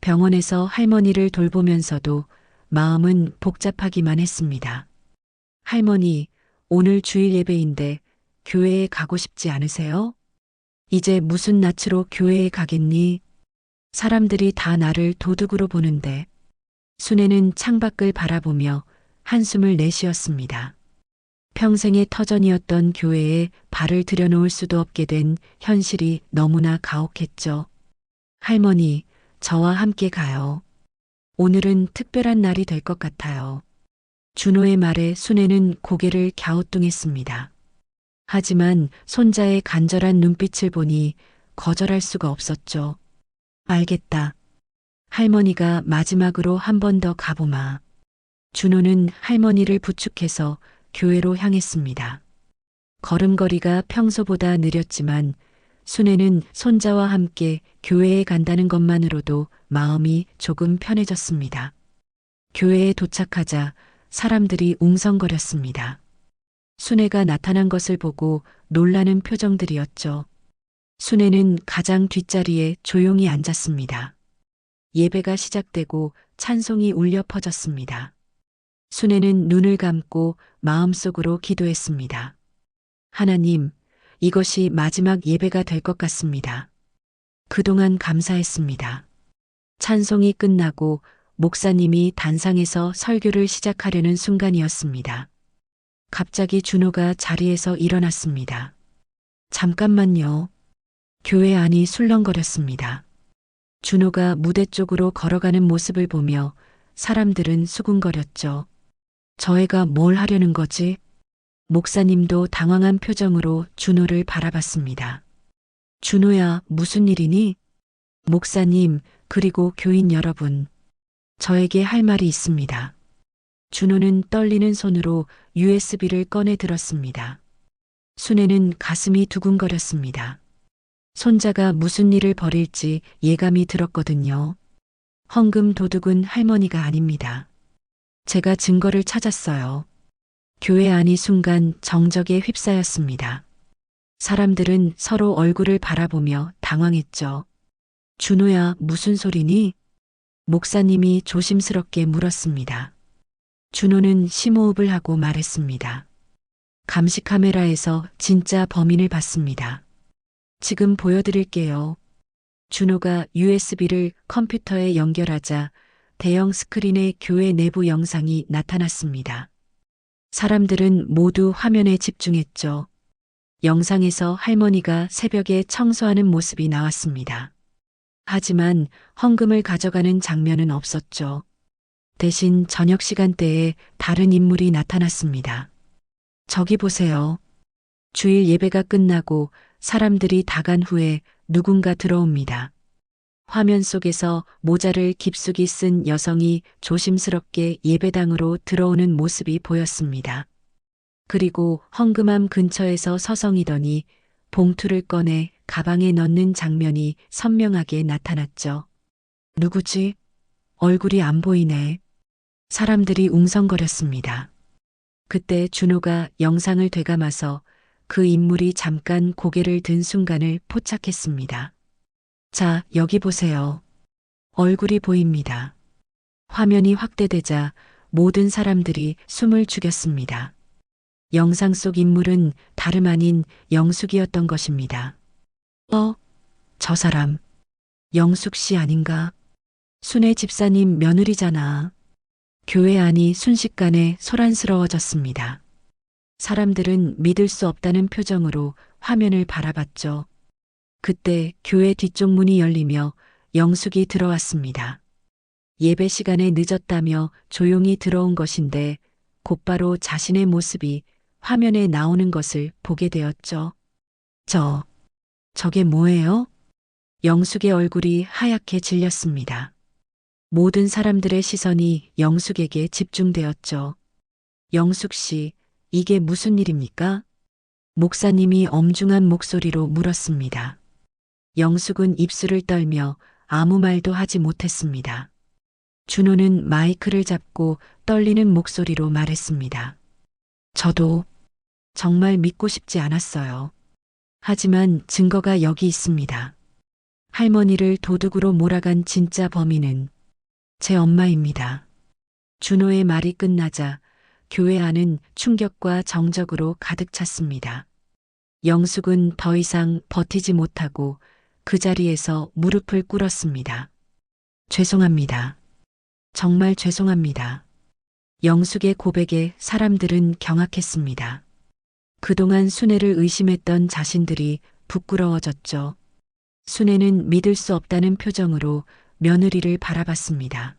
병원에서 할머니를 돌보면서도 마음은 복잡하기만 했습니다. 할머니, 오늘 주일 예배인데 교회에 가고 싶지 않으세요? 이제 무슨 낯으로 교회에 가겠니? 사람들이 다 나를 도둑으로 보는데. 순애는 창밖을 바라보며 한숨을 내쉬었습니다. 평생의 터전이었던 교회에 발을 들여놓을 수도 없게 된 현실이 너무나 가혹했죠. 할머니, 저와 함께 가요. 오늘은 특별한 날이 될 것 같아요. 준호의 말에 순애는 고개를 갸우뚱했습니다. 하지만 손자의 간절한 눈빛을 보니 거절할 수가 없었죠. 알겠다. 할머니가 마지막으로 한 번 더 가보마. 준호는 할머니를 부축해서 교회로 향했습니다. 걸음걸이가 평소보다 느렸지만 순애는 손자와 함께 교회에 간다는 것만으로도 마음이 조금 편해졌습니다. 교회에 도착하자 사람들이 웅성거렸습니다. 순애가 나타난 것을 보고 놀라는 표정들이었죠. 순애는 가장 뒷자리에 조용히 앉았습니다. 예배가 시작되고 찬송이 울려 퍼졌습니다. 순애는 눈을 감고 마음속으로 기도했습니다. 하나님, 이것이 마지막 예배가 될 것 같습니다. 그동안 감사했습니다. 찬송이 끝나고 목사님이 단상에서 설교를 시작하려는 순간이었습니다. 갑자기 준호가 자리에서 일어났습니다. 잠깐만요. 교회 안이 술렁거렸습니다. 준호가 무대 쪽으로 걸어가는 모습을 보며 사람들은 수군거렸죠. 저 애가 뭘 하려는 거지? 목사님도 당황한 표정으로 준호를 바라봤습니다. 준호야, 무슨 일이니? 목사님, 그리고 교인 여러분, 저에게 할 말이 있습니다. 준호는 떨리는 손으로 USB를 꺼내 들었습니다. 순애는 가슴이 두근거렸습니다. 손자가 무슨 일을 벌일지 예감이 들었거든요. 헌금 도둑은 할머니가 아닙니다. 제가 증거를 찾았어요. 교회 안이 순간 정적에 휩싸였습니다. 사람들은 서로 얼굴을 바라보며 당황했죠. 준호야, 무슨 소리니? 목사님이 조심스럽게 물었습니다. 준호는 심호흡을 하고 말했습니다. 감시 카메라에서 진짜 범인을 봤습니다. 지금 보여드릴게요. 준호가 USB를 컴퓨터에 연결하자 대형 스크린에 교회 내부 영상이 나타났습니다. 사람들은 모두 화면에 집중했죠. 영상에서 할머니가 새벽에 청소하는 모습이 나왔습니다. 하지만 헌금을 가져가는 장면은 없었죠. 대신 저녁 시간대에 다른 인물이 나타났습니다. 저기 보세요. 주일 예배가 끝나고 사람들이 다 간 후에 누군가 들어옵니다. 화면 속에서 모자를 깊숙이 쓴 여성이 조심스럽게 예배당으로 들어오는 모습이 보였습니다. 그리고 헌금함 근처에서 서성이더니 봉투를 꺼내 가방에 넣는 장면이 선명하게 나타났죠. 누구지? 얼굴이 안 보이네. 사람들이 웅성거렸습니다. 그때 준호가 영상을 되감아서 그 인물이 잠깐 고개를 든 순간을 포착했습니다. 자, 여기 보세요. 얼굴이 보입니다. 화면이 확대되자 모든 사람들이 숨을 죽였습니다. 영상 속 인물은 다름 아닌 영숙이었던 것입니다. 저 사람, 영숙 씨 아닌가? 순애 집사님 며느리잖아. 교회 안이 순식간에 소란스러워졌습니다. 사람들은 믿을 수 없다는 표정으로 화면을 바라봤죠. 그때 교회 뒤쪽 문이 열리며 영숙이 들어왔습니다. 예배 시간에 늦었다며 조용히 들어온 것인데 곧바로 자신의 모습이 화면에 나오는 것을 보게 되었죠. 저게 뭐예요? 영숙의 얼굴이 하얗게 질렸습니다. 모든 사람들의 시선이 영숙에게 집중되었죠. 영숙 씨, 이게 무슨 일입니까? 목사님이 엄중한 목소리로 물었습니다. 영숙은 입술을 떨며 아무 말도 하지 못했습니다. 준호는 마이크를 잡고 떨리는 목소리로 말했습니다. 저도 정말 믿고 싶지 않았어요. 하지만 증거가 여기 있습니다. 할머니를 도둑으로 몰아간 진짜 범인은 제 엄마입니다. 준호의 말이 끝나자 교회 안은 충격과 정적으로 가득 찼습니다. 영숙은 더 이상 버티지 못하고 그 자리에서 무릎을 꿇었습니다. 죄송합니다. 정말 죄송합니다. 영숙의 고백에 사람들은 경악했습니다. 그동안 순애를 의심했던 자신들이 부끄러워졌죠. 순애는 믿을 수 없다는 표정으로 며느리를 바라봤습니다.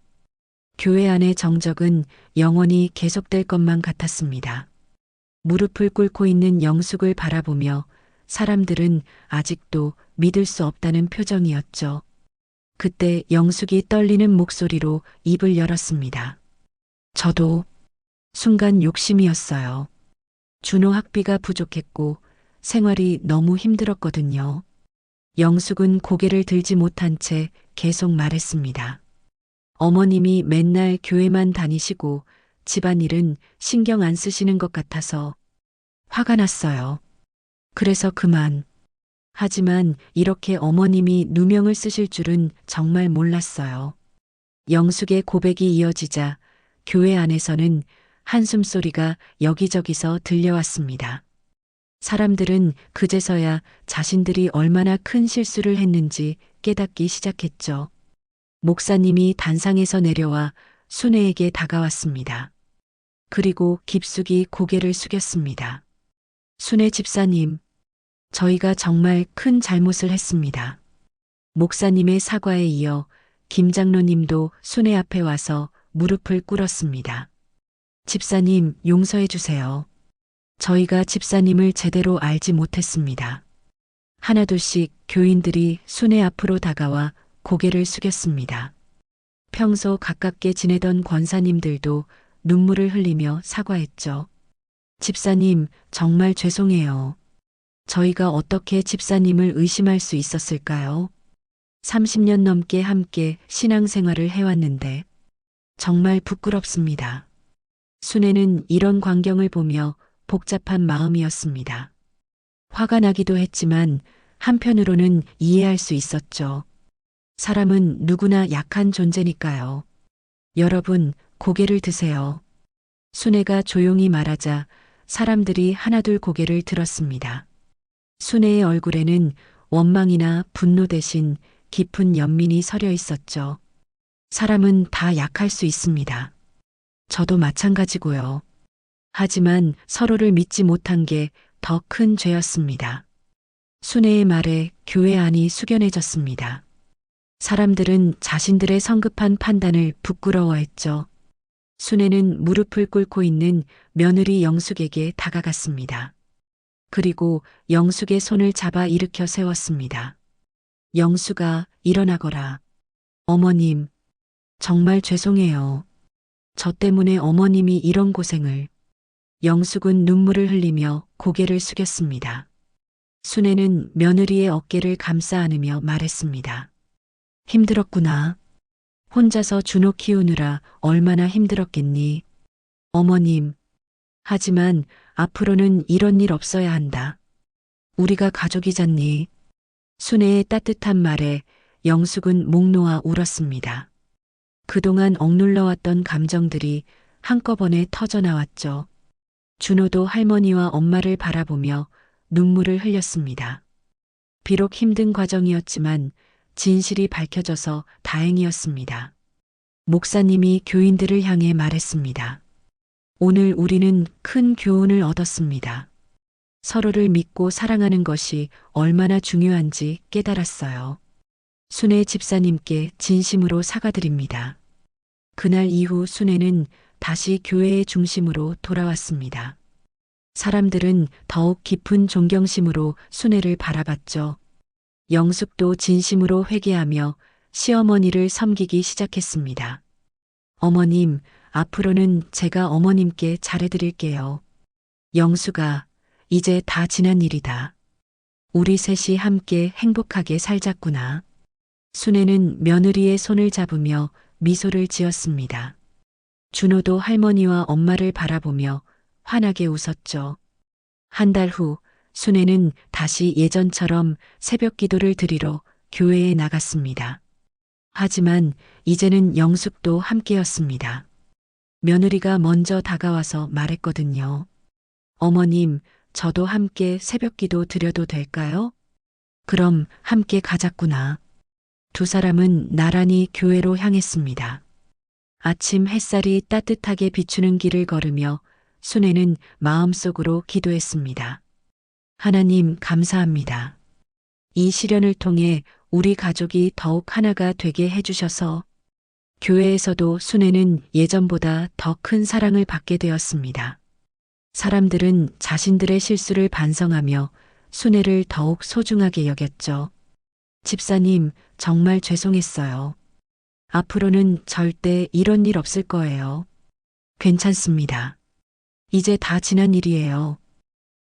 교회 안의 정적은 영원히 계속될 것만 같았습니다. 무릎을 꿇고 있는 영숙을 바라보며 사람들은 아직도 믿을 수 없다는 표정이었죠. 그때 영숙이 떨리는 목소리로 입을 열었습니다. 저도 순간 욕심이었어요. 준호 학비가 부족했고 생활이 너무 힘들었거든요. 영숙은 고개를 들지 못한 채 계속 말했습니다. 어머님이 맨날 교회만 다니시고 집안일은 신경 안 쓰시는 것 같아서 화가 났어요. 그래서 그만. 하지만 이렇게 어머님이 누명을 쓰실 줄은 정말 몰랐어요. 영숙의 고백이 이어지자 교회 안에서는 한숨 소리가 여기저기서 들려왔습니다. 사람들은 그제서야 자신들이 얼마나 큰 실수를 했는지 깨닫기 시작했죠. 목사님이 단상에서 내려와 순애에게 다가왔습니다. 그리고 깊숙이 고개를 숙였습니다. 순애 집사님, 저희가 정말 큰 잘못을 했습니다. 목사님의 사과에 이어 김 장로님도 순애 앞에 와서 무릎을 꿇었습니다. 집사님, 용서해 주세요. 저희가 집사님을 제대로 알지 못했습니다. 하나둘씩 교인들이 순애 앞으로 다가와 고개를 숙였습니다. 평소 가깝게 지내던 권사님들도 눈물을 흘리며 사과했죠. 집사님, 정말 죄송해요. 저희가 어떻게 집사님을 의심할 수 있었을까요? 30년 넘게 함께 신앙생활을 해왔는데 정말 부끄럽습니다. 순애는 이런 광경을 보며 복잡한 마음이었습니다. 화가 나기도 했지만 한편으로는 이해할 수 있었죠. 사람은 누구나 약한 존재니까요. 여러분, 고개를 드세요. 순애가 조용히 말하자 사람들이 하나둘 고개를 들었습니다. 순애의 얼굴에는 원망이나 분노 대신 깊은 연민이 서려 있었죠. 사람은 다 약할 수 있습니다. 저도 마찬가지고요. 하지만 서로를 믿지 못한 게 더 큰 죄였습니다. 순애의 말에 교회 안이 숙연해졌습니다. 사람들은 자신들의 성급한 판단을 부끄러워했죠. 순애는 무릎을 꿇고 있는 며느리 영숙에게 다가갔습니다. 그리고 영숙의 손을 잡아 일으켜 세웠습니다. 영숙아, 일어나거라. 어머님, 정말 죄송해요. 저 때문에 어머님이 이런 고생을. 영숙은 눈물을 흘리며 고개를 숙였습니다. 순애는 며느리의 어깨를 감싸 안으며 말했습니다. 힘들었구나. 혼자서 준호 키우느라 얼마나 힘들었겠니. 어머님. 하지만 앞으로는 이런 일 없어야 한다. 우리가 가족이잖니. 순애의 따뜻한 말에 영숙은 목 놓아 울었습니다. 그동안 억눌러왔던 감정들이 한꺼번에 터져나왔죠. 준호도 할머니와 엄마를 바라보며 눈물을 흘렸습니다. 비록 힘든 과정이었지만 진실이 밝혀져서 다행이었습니다. 목사님이 교인들을 향해 말했습니다. 오늘 우리는 큰 교훈을 얻었습니다. 서로를 믿고 사랑하는 것이 얼마나 중요한지 깨달았어요. 순애 집사님께 진심으로 사과드립니다. 그날 이후 순애는 다시 교회의 중심으로 돌아왔습니다. 사람들은 더욱 깊은 존경심으로 순애를 바라봤죠. 영숙도 진심으로 회개하며 시어머니를 섬기기 시작했습니다. 어머님, 앞으로는 제가 어머님께 잘해드릴게요. 영숙아, 이제 다 지난 일이다. 우리 셋이 함께 행복하게 살자꾸나. 순애는 며느리의 손을 잡으며 미소를 지었습니다. 준호도 할머니와 엄마를 바라보며 환하게 웃었죠. 한 달 후 순애는 다시 예전처럼 새벽 기도를 드리러 교회에 나갔습니다. 하지만 이제는 영숙도 함께였습니다. 며느리가 먼저 다가와서 말했거든요. 어머님, 저도 함께 새벽 기도 드려도 될까요? 그럼 함께 가자꾸나. 두 사람은 나란히 교회로 향했습니다. 아침 햇살이 따뜻하게 비추는 길을 걸으며 순애는 마음속으로 기도했습니다. 하나님 감사합니다. 이 시련을 통해 우리 가족이 더욱 하나가 되게 해주셔서 교회에서도 순애는 예전보다 더 큰 사랑을 받게 되었습니다. 사람들은 자신들의 실수를 반성하며 순애를 더욱 소중하게 여겼죠. 집사님, 정말 죄송했어요. 앞으로는 절대 이런 일 없을 거예요. 괜찮습니다. 이제 다 지난 일이에요.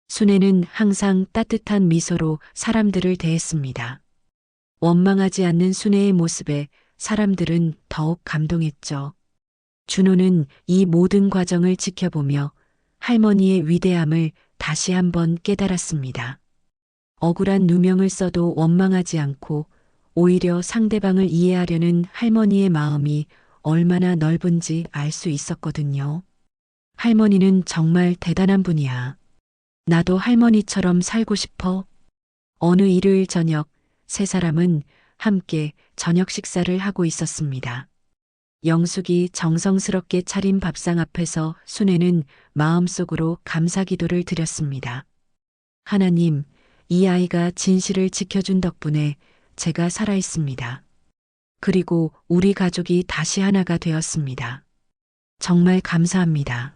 순애는 항상 따뜻한 미소로 사람들을 대했습니다. 원망하지 않는 순애의 모습에 사람들은 더욱 감동했죠. 준호는 이 모든 과정을 지켜보며 할머니의 위대함을 다시 한번 깨달았습니다. 억울한 누명을 써도 원망하지 않고 오히려 상대방을 이해하려는 할머니의 마음이 얼마나 넓은지 알 수 있었거든요. 할머니는 정말 대단한 분이야. 나도 할머니처럼 살고 싶어. 어느 일요일 저녁 세 사람은 함께 저녁 식사를 하고 있었습니다. 영숙이 정성스럽게 차린 밥상 앞에서 순애는 마음속으로 감사 기도를 드렸습니다. 하나님, 이 아이가 진실을 지켜준 덕분에 제가 살아있습니다. 그리고 우리 가족이 다시 하나가 되었습니다. 정말 감사합니다.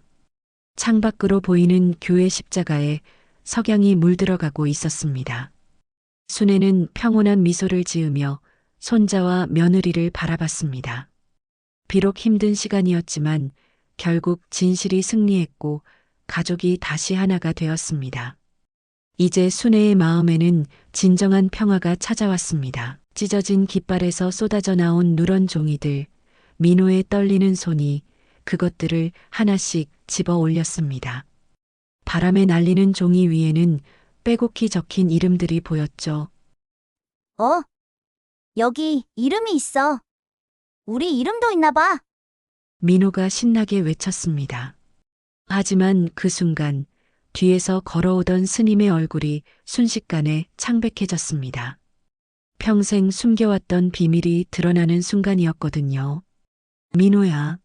창밖으로 보이는 교회 십자가에 석양이 물들어가고 있었습니다. 순애는 평온한 미소를 지으며 손자와 며느리를 바라봤습니다. 비록 힘든 시간이었지만 결국 진실이 승리했고 가족이 다시 하나가 되었습니다. 이제 순애의 마음에는 진정한 평화가 찾아왔습니다. 찢어진 깃발에서 쏟아져 나온 누런 종이들, 민호의 떨리는 손이 그것들을 하나씩 집어 올렸습니다. 바람에 날리는 종이 위에는 빼곡히 적힌 이름들이 보였죠. 여기 이름이 있어. 우리 이름도 있나 봐. 민호가 신나게 외쳤습니다. 하지만 그 순간 뒤에서 걸어오던 스님의 얼굴이 순식간에 창백해졌습니다. 평생 숨겨왔던 비밀이 드러나는 순간이었거든요. 민호야.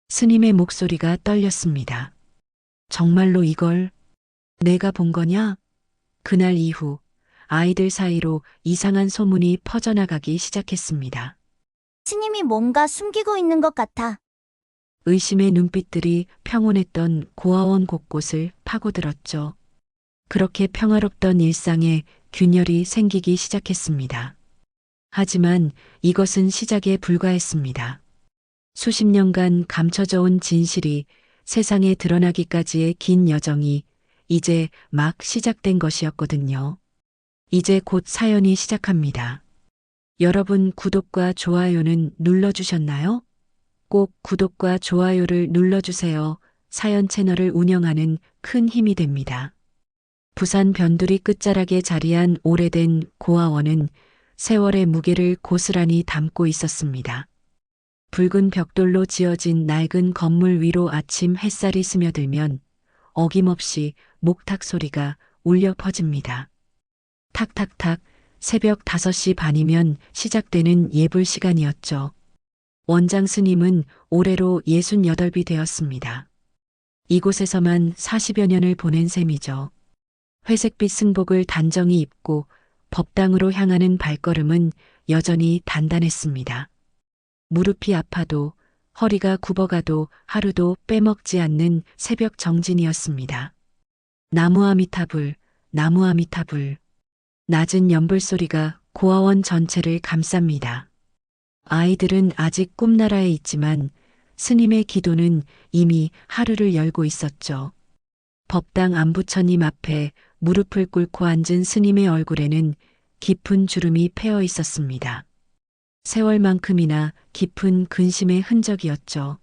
스님의 목소리가 떨렸습니다. 정말로 이걸 내가 본 거냐? 그날 이후 아이들 사이로 이상한 소문이 퍼져나가기 시작했습니다. 스님이 뭔가 숨기고 있는 것 같아. 의심의 눈빛들이 평온했던 고아원 곳곳을 파고들었죠. 그렇게 평화롭던 일상에 균열이 생기기 시작했습니다. 하지만 이것은 시작에 불과했습니다. 수십 년간 감춰져 온 진실이 세상에 드러나기까지의 긴 여정이 이제 막 시작된 것이었거든요. 이제 곧 사연이 시작합니다. 여러분 구독과 좋아요는 눌러주셨나요? 꼭 구독과 좋아요를 눌러주세요. 사연 채널을 운영하는 큰 힘이 됩니다. 부산 변두리 끝자락에 자리한 오래된 고아원은 세월의 무게를 고스란히 담고 있었습니다. 붉은 벽돌로 지어진 낡은 건물 위로 아침 햇살이 스며들면 어김없이 목탁 소리가 울려 퍼집니다. 탁탁탁 새벽 5시 반이면 시작되는 예불 시간이었죠. 원장 스님은 올해로 68이 되었습니다. 이곳에서만 40여 년을 보낸 셈이죠. 회색빛 승복을 단정히 입고 법당으로 향하는 발걸음은 여전히 단단했습니다. 무릎이 아파도 허리가 굽어가도 하루도 빼먹지 않는 새벽 정진이었습니다. 나무 아미타불, 나무 아미타불. 낮은 연불 소리가 고아원 전체를 감쌉니다. 아이들은 아직 꿈나라에 있지만 스님의 기도는 이미 하루를 열고 있었죠. 법당 안부처님 앞에 무릎을 꿇고 앉은 스님의 얼굴에는 깊은 주름이 패어 있었습니다. 세월만큼이나 깊은 근심의 흔적이었죠.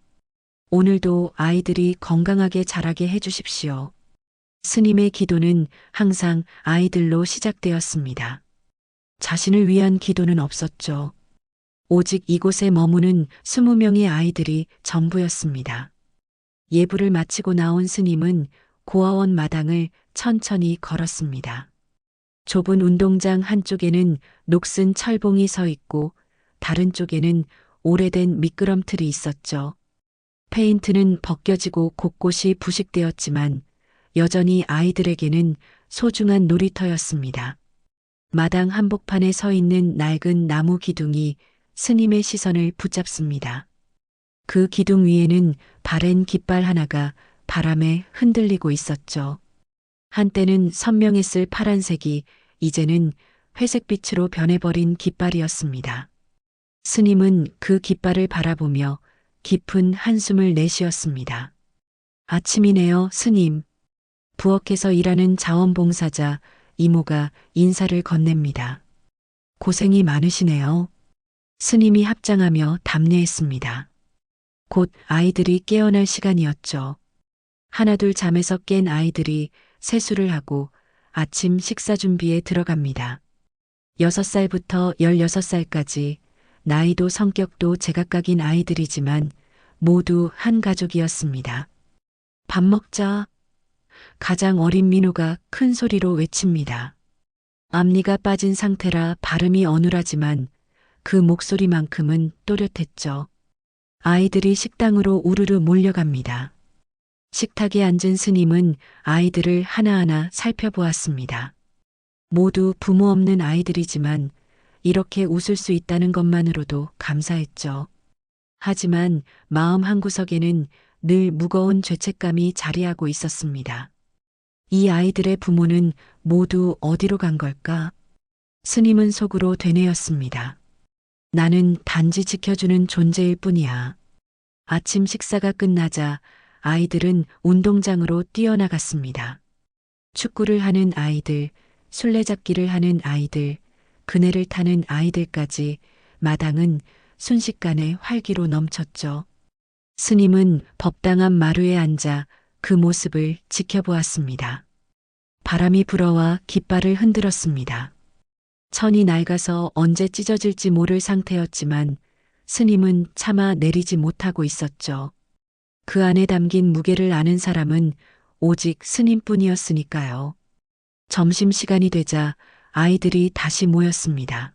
오늘도 아이들이 건강하게 자라게 해주십시오. 스님의 기도는 항상 아이들로 시작되었습니다. 자신을 위한 기도는 없었죠. 오직 이곳에 머무는 20명의 아이들이 전부였습니다. 예불을 마치고 나온 스님은 고아원 마당을 천천히 걸었습니다. 좁은 운동장 한쪽에는 녹슨 철봉이 서 있고 다른 쪽에는 오래된 미끄럼틀이 있었죠. 페인트는 벗겨지고 곳곳이 부식되었지만 여전히 아이들에게는 소중한 놀이터였습니다. 마당 한복판에 서 있는 낡은 나무 기둥이 스님의 시선을 붙잡습니다. 그 기둥 위에는 바랜 깃발 하나가 바람에 흔들리고 있었죠. 한때는 선명했을 파란색이 이제는 회색빛으로 변해버린 깃발이었습니다. 스님은 그 깃발을 바라보며 깊은 한숨을 내쉬었습니다. 아침이네요, 스님. 부엌에서 일하는 자원봉사자 이모가 인사를 건넵니다. 고생이 많으시네요. 스님이 합장하며 답례했습니다. 곧 아이들이 깨어날 시간이었죠. 하나둘 잠에서 깬 아이들이 세수를 하고 아침 식사 준비에 들어갑니다. 6살부터 16살까지 나이도 성격도 제각각인 아이들이지만 모두 한 가족이었습니다. 밥 먹자. 가장 어린 민호가 큰 소리로 외칩니다. 앞니가 빠진 상태라 발음이 어눌하지만 그 목소리만큼은 또렷했죠. 아이들이 식당으로 우르르 몰려갑니다. 식탁에 앉은 스님은 아이들을 하나하나 살펴보았습니다. 모두 부모 없는 아이들이지만 이렇게 웃을 수 있다는 것만으로도 감사했죠. 하지만 마음 한구석에는 늘 무거운 죄책감이 자리하고 있었습니다. 이 아이들의 부모는 모두 어디로 간 걸까? 스님은 속으로 되뇌었습니다. 나는 단지 지켜주는 존재일 뿐이야. 아침 식사가 끝나자 아이들은 운동장으로 뛰어나갔습니다. 축구를 하는 아이들, 술래잡기를 하는 아이들, 그네를 타는 아이들까지 마당은 순식간에 활기로 넘쳤죠. 스님은 법당 앞 마루에 앉아 그 모습을 지켜보았습니다. 바람이 불어와 깃발을 흔들었습니다. 천이 낡아서 언제 찢어질지 모를 상태였지만 스님은 차마 내리지 못하고 있었죠. 그 안에 담긴 무게를 아는 사람은 오직 스님뿐이었으니까요. 점심시간이 되자 아이들이 다시 모였습니다.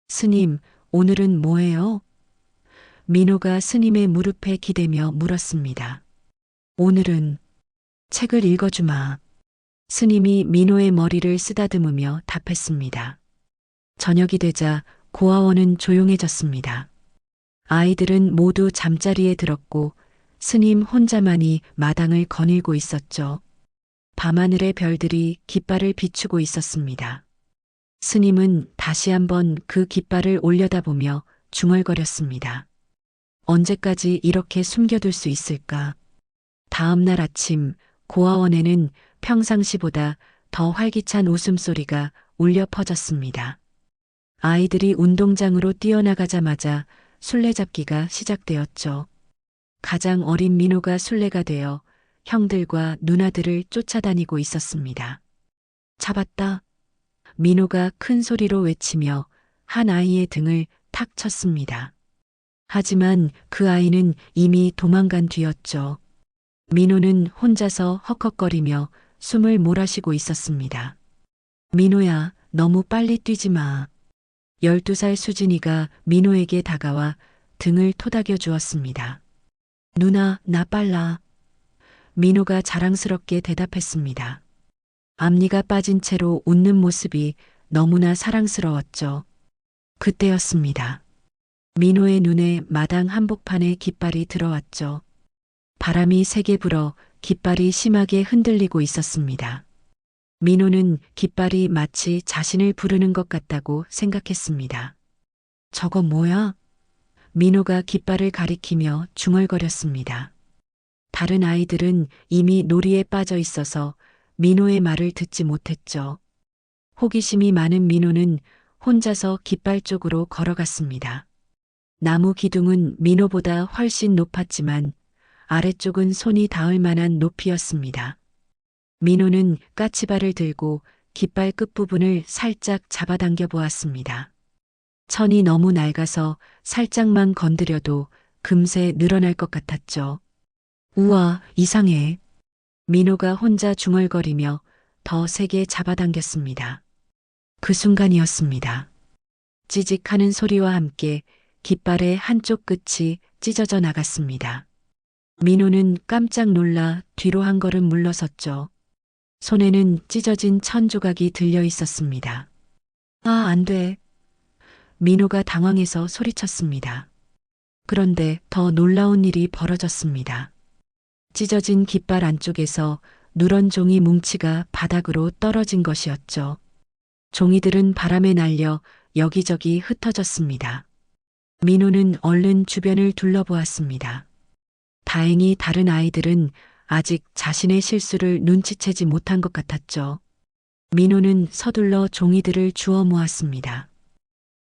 스님, 오늘은 뭐예요? 민호가 스님의 무릎에 기대며 물었습니다. 오늘은 책을 읽어주마. 스님이 민호의 머리를 쓰다듬으며 답했습니다. 저녁이 되자 고아원은 조용해졌습니다. 아이들은 모두 잠자리에 들었고 스님 혼자만이 마당을 거닐고 있었죠. 밤하늘의 별들이 깃발을 비추고 있었습니다. 스님은 다시 한번 그 깃발을 올려다보며 중얼거렸습니다. 언제까지 이렇게 숨겨둘 수 있을까? 다음 날 아침 고아원에는 평상시보다 더 활기찬 웃음소리가 울려 퍼졌습니다. 아이들이 운동장으로 뛰어나가자마자 술래잡기가 시작되었죠. 가장 어린 민호가 술래가 되어 형들과 누나들을 쫓아다니고 있었습니다. 잡았다. 민호가 큰 소리로 외치며 한 아이의 등을 탁 쳤습니다. 하지만 그 아이는 이미 도망간 뒤였죠. 민호는 혼자서 헉헉거리며 숨을 몰아쉬고 있었습니다. 민호야, 너무 빨리 뛰지 마. 12살 수진이가 민호에게 다가와 등을 토닥여 주었습니다. 누나, 나 빨라. 민호가 자랑스럽게 대답했습니다. 앞니가 빠진 채로 웃는 모습이 너무나 사랑스러웠죠. 그때였습니다. 민호의 눈에 마당 한복판에 깃발이 들어왔죠. 바람이 세게 불어 깃발이 심하게 흔들리고 있었습니다. 민호는 깃발이 마치 자신을 부르는 것 같다고 생각했습니다. 저거 뭐야? 민호가 깃발을 가리키며 중얼거렸습니다. 다른 아이들은 이미 놀이에 빠져 있어서 민호의 말을 듣지 못했죠. 호기심이 많은 민호는 혼자서 깃발 쪽으로 걸어갔습니다. 나무 기둥은 민호보다 훨씬 높았지만 아래쪽은 손이 닿을 만한 높이였습니다. 민호는 까치발을 들고 깃발 끝부분을 살짝 잡아당겨 보았습니다. 천이 너무 낡아서 살짝만 건드려도 금세 늘어날 것 같았죠. 우와, 이상해. 민호가 혼자 중얼거리며 더 세게 잡아당겼습니다. 그 순간이었습니다. 찌직하는 소리와 함께 깃발의 한쪽 끝이 찢어져 나갔습니다. 민호는 깜짝 놀라 뒤로 한 걸음 물러섰죠. 손에는 찢어진 천 조각이 들려 있었습니다. 아, 안 돼. 민호가 당황해서 소리쳤습니다. 그런데 더 놀라운 일이 벌어졌습니다. 찢어진 깃발 안쪽에서 누런 종이 뭉치가 바닥으로 떨어진 것이었죠. 종이들은 바람에 날려 여기저기 흩어졌습니다. 민호는 얼른 주변을 둘러보았습니다. 다행히 다른 아이들은 아직 자신의 실수를 눈치채지 못한 것 같았죠. 민호는 서둘러 종이들을 주워 모았습니다.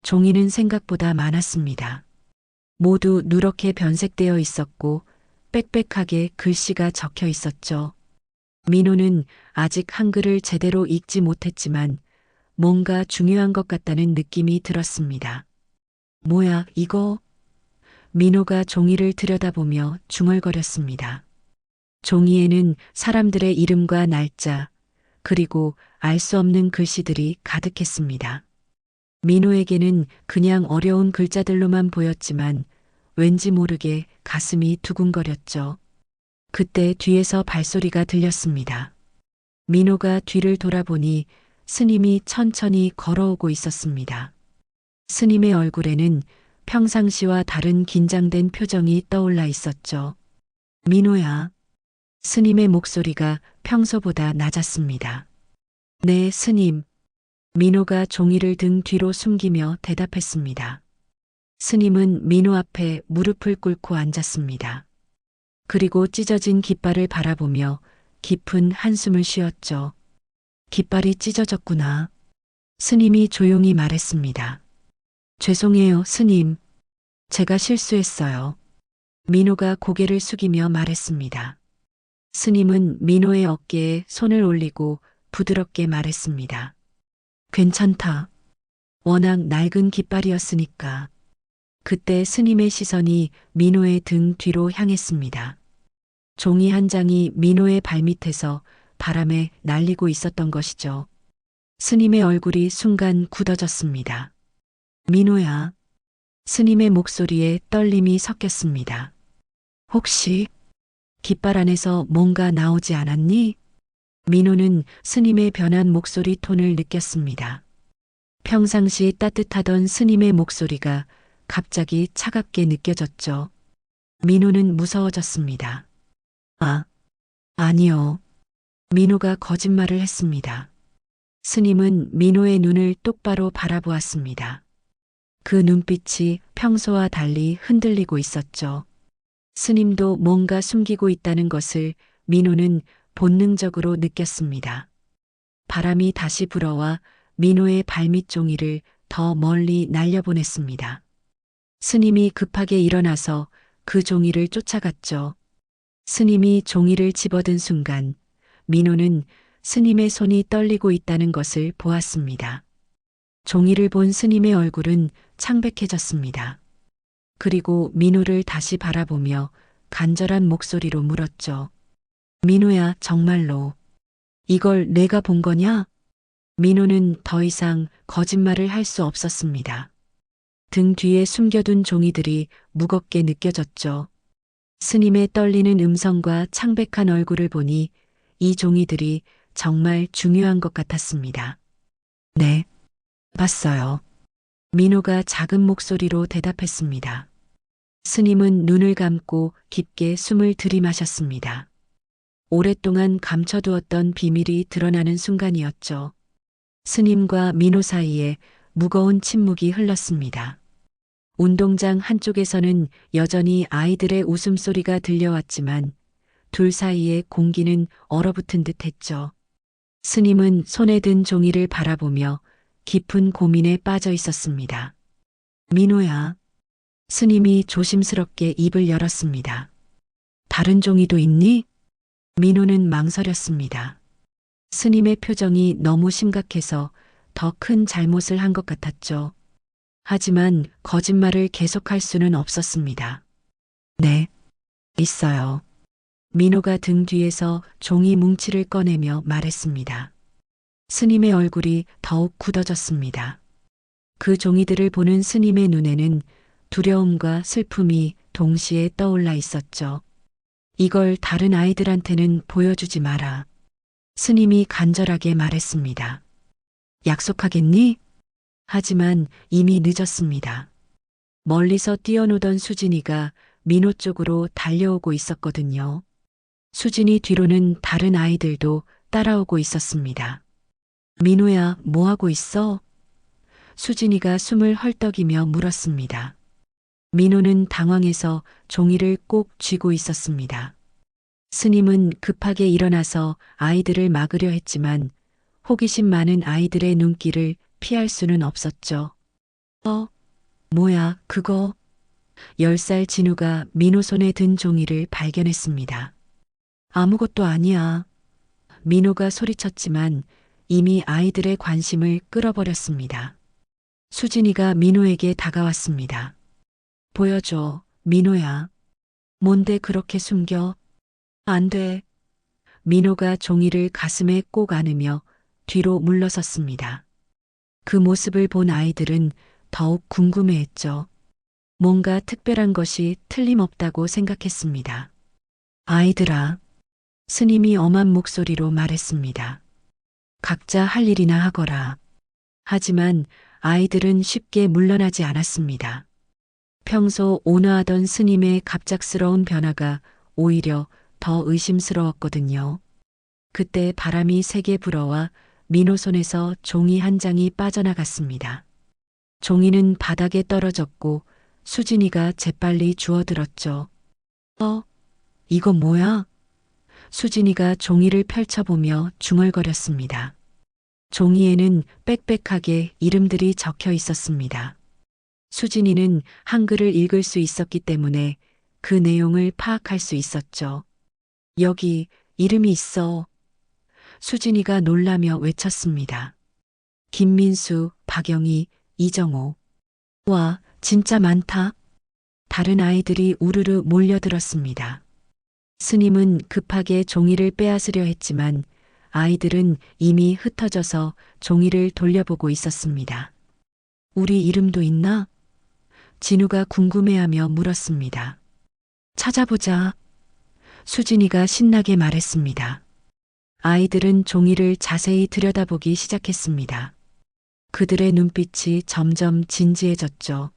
종이는 생각보다 많았습니다. 모두 누렇게 변색되어 있었고 빽빽하게 글씨가 적혀 있었죠. 민호는 아직 한글을 제대로 읽지 못했지만 뭔가 중요한 것 같다는 느낌이 들었습니다. 뭐야, 이거? 민호가 종이를 들여다보며 중얼거렸습니다. 종이에는 사람들의 이름과 날짜, 그리고 알 수 없는 글씨들이 가득했습니다. 민호에게는 그냥 어려운 글자들로만 보였지만 왠지 모르게 가슴이 두근거렸죠. 그때 뒤에서 발소리가 들렸습니다. 민호가 뒤를 돌아보니 스님이 천천히 걸어오고 있었습니다. 스님의 얼굴에는 평상시와 다른 긴장된 표정이 떠올라 있었죠. 민호야. 스님의 목소리가 평소보다 낮았습니다. 네, 스님. 민호가 종이를 등 뒤로 숨기며 대답했습니다. 스님은 민호 앞에 무릎을 꿇고 앉았습니다. 그리고 찢어진 깃발을 바라보며 깊은 한숨을 쉬었죠. 깃발이 찢어졌구나. 스님이 조용히 말했습니다. 죄송해요, 스님. 제가 실수했어요. 민호가 고개를 숙이며 말했습니다. 스님은 민호의 어깨에 손을 올리고 부드럽게 말했습니다. 괜찮다. 워낙 낡은 깃발이었으니까. 그때 스님의 시선이 민호의 등 뒤로 향했습니다. 종이 한 장이 민호의 발밑에서 바람에 날리고 있었던 것이죠. 스님의 얼굴이 순간 굳어졌습니다. 민호야. 스님의 목소리에 떨림이 섞였습니다. 혹시 깃발 안에서 뭔가 나오지 않았니? 민호는 스님의 변한 목소리 톤을 느꼈습니다. 평상시 따뜻하던 스님의 목소리가 갑자기 차갑게 느껴졌죠. 민호는 무서워졌습니다. 아니요. 민호가 거짓말을 했습니다. 스님은 민호의 눈을 똑바로 바라보았습니다. 그 눈빛이 평소와 달리 흔들리고 있었죠. 스님도 뭔가 숨기고 있다는 것을 민호는 본능적으로 느꼈습니다. 바람이 다시 불어와 민호의 발밑 종이를 더 멀리 날려보냈습니다. 스님이 급하게 일어나서 그 종이를 쫓아갔죠. 스님이 종이를 집어든 순간 민호는 스님의 손이 떨리고 있다는 것을 보았습니다. 종이를 본 스님의 얼굴은 창백해졌습니다. 그리고 민호를 다시 바라보며 간절한 목소리로 물었죠. 민호야, 정말로. 이걸 내가 본 거냐? 민호는 더 이상 거짓말을 할 수 없었습니다. 등 뒤에 숨겨둔 종이들이 무겁게 느껴졌죠. 스님의 떨리는 음성과 창백한 얼굴을 보니 이 종이들이 정말 중요한 것 같았습니다. 네, 봤어요. 민호가 작은 목소리로 대답했습니다. 스님은 눈을 감고 깊게 숨을 들이마셨습니다. 오랫동안 감춰두었던 비밀이 드러나는 순간이었죠. 스님과 민호 사이에 무거운 침묵이 흘렀습니다. 운동장 한쪽에서는 여전히 아이들의 웃음소리가 들려왔지만 둘 사이의 공기는 얼어붙은 듯 했죠. 스님은 손에 든 종이를 바라보며 깊은 고민에 빠져 있었습니다. 민호야. 스님이 조심스럽게 입을 열었습니다. 다른 종이도 있니? 민호는 망설였습니다. 스님의 표정이 너무 심각해서 더 큰 잘못을 한 것 같았죠. 하지만 거짓말을 계속할 수는 없었습니다. 네, 있어요. 민호가 등 뒤에서 종이 뭉치를 꺼내며 말했습니다. 스님의 얼굴이 더욱 굳어졌습니다. 그 종이들을 보는 스님의 눈에는 두려움과 슬픔이 동시에 떠올라 있었죠. 이걸 다른 아이들한테는 보여주지 마라. 스님이 간절하게 말했습니다. 약속하겠니? 하지만 이미 늦었습니다. 멀리서 뛰어노던 수진이가 민호 쪽으로 달려오고 있었거든요. 수진이 뒤로는 다른 아이들도 따라오고 있었습니다. 민호야, 뭐 하고 있어? 수진이가 숨을 헐떡이며 물었습니다. 민호는 당황해서 종이를 꼭 쥐고 있었습니다. 스님은 급하게 일어나서 아이들을 막으려 했지만 호기심 많은 아이들의 눈길을 피할 수는 없었죠. 뭐야, 그거? 10살 진우가 민호 손에 든 종이를 발견했습니다. 아무것도 아니야. 민호가 소리쳤지만 이미 아이들의 관심을 끌어버렸습니다. 수진이가 민호에게 다가왔습니다. 보여줘, 민호야. 뭔데 그렇게 숨겨? 안 돼. 민호가 종이를 가슴에 꼭 안으며 뒤로 물러섰습니다. 그 모습을 본 아이들은 더욱 궁금해했죠. 뭔가 특별한 것이 틀림없다고 생각했습니다. 아이들아, 스님이 엄한 목소리로 말했습니다. 각자 할 일이나 하거라. 하지만 아이들은 쉽게 물러나지 않았습니다. 평소 온화하던 스님의 갑작스러운 변화가 오히려 더 의심스러웠거든요. 그때 바람이 세게 불어와 민호 손에서 종이 한 장이 빠져나갔습니다. 종이는 바닥에 떨어졌고 수진이가 재빨리 주워들었죠. 이거 뭐야? 수진이가 종이를 펼쳐보며 중얼거렸습니다. 종이에는 빽빽하게 이름들이 적혀 있었습니다. 수진이는 한글을 읽을 수 있었기 때문에 그 내용을 파악할 수 있었죠. 여기 이름이 있어. 수진이가 놀라며 외쳤습니다. 김민수, 박영희, 이정호. 와, 진짜 많다. 다른 아이들이 우르르 몰려들었습니다. 스님은 급하게 종이를 빼앗으려 했지만 아이들은 이미 흩어져서 종이를 돌려보고 있었습니다. 우리 이름도 있나? 진우가 궁금해하며 물었습니다. 찾아보자. 수진이가 신나게 말했습니다. 아이들은 종이를 자세히 들여다보기 시작했습니다. 그들의 눈빛이 점점 진지해졌죠.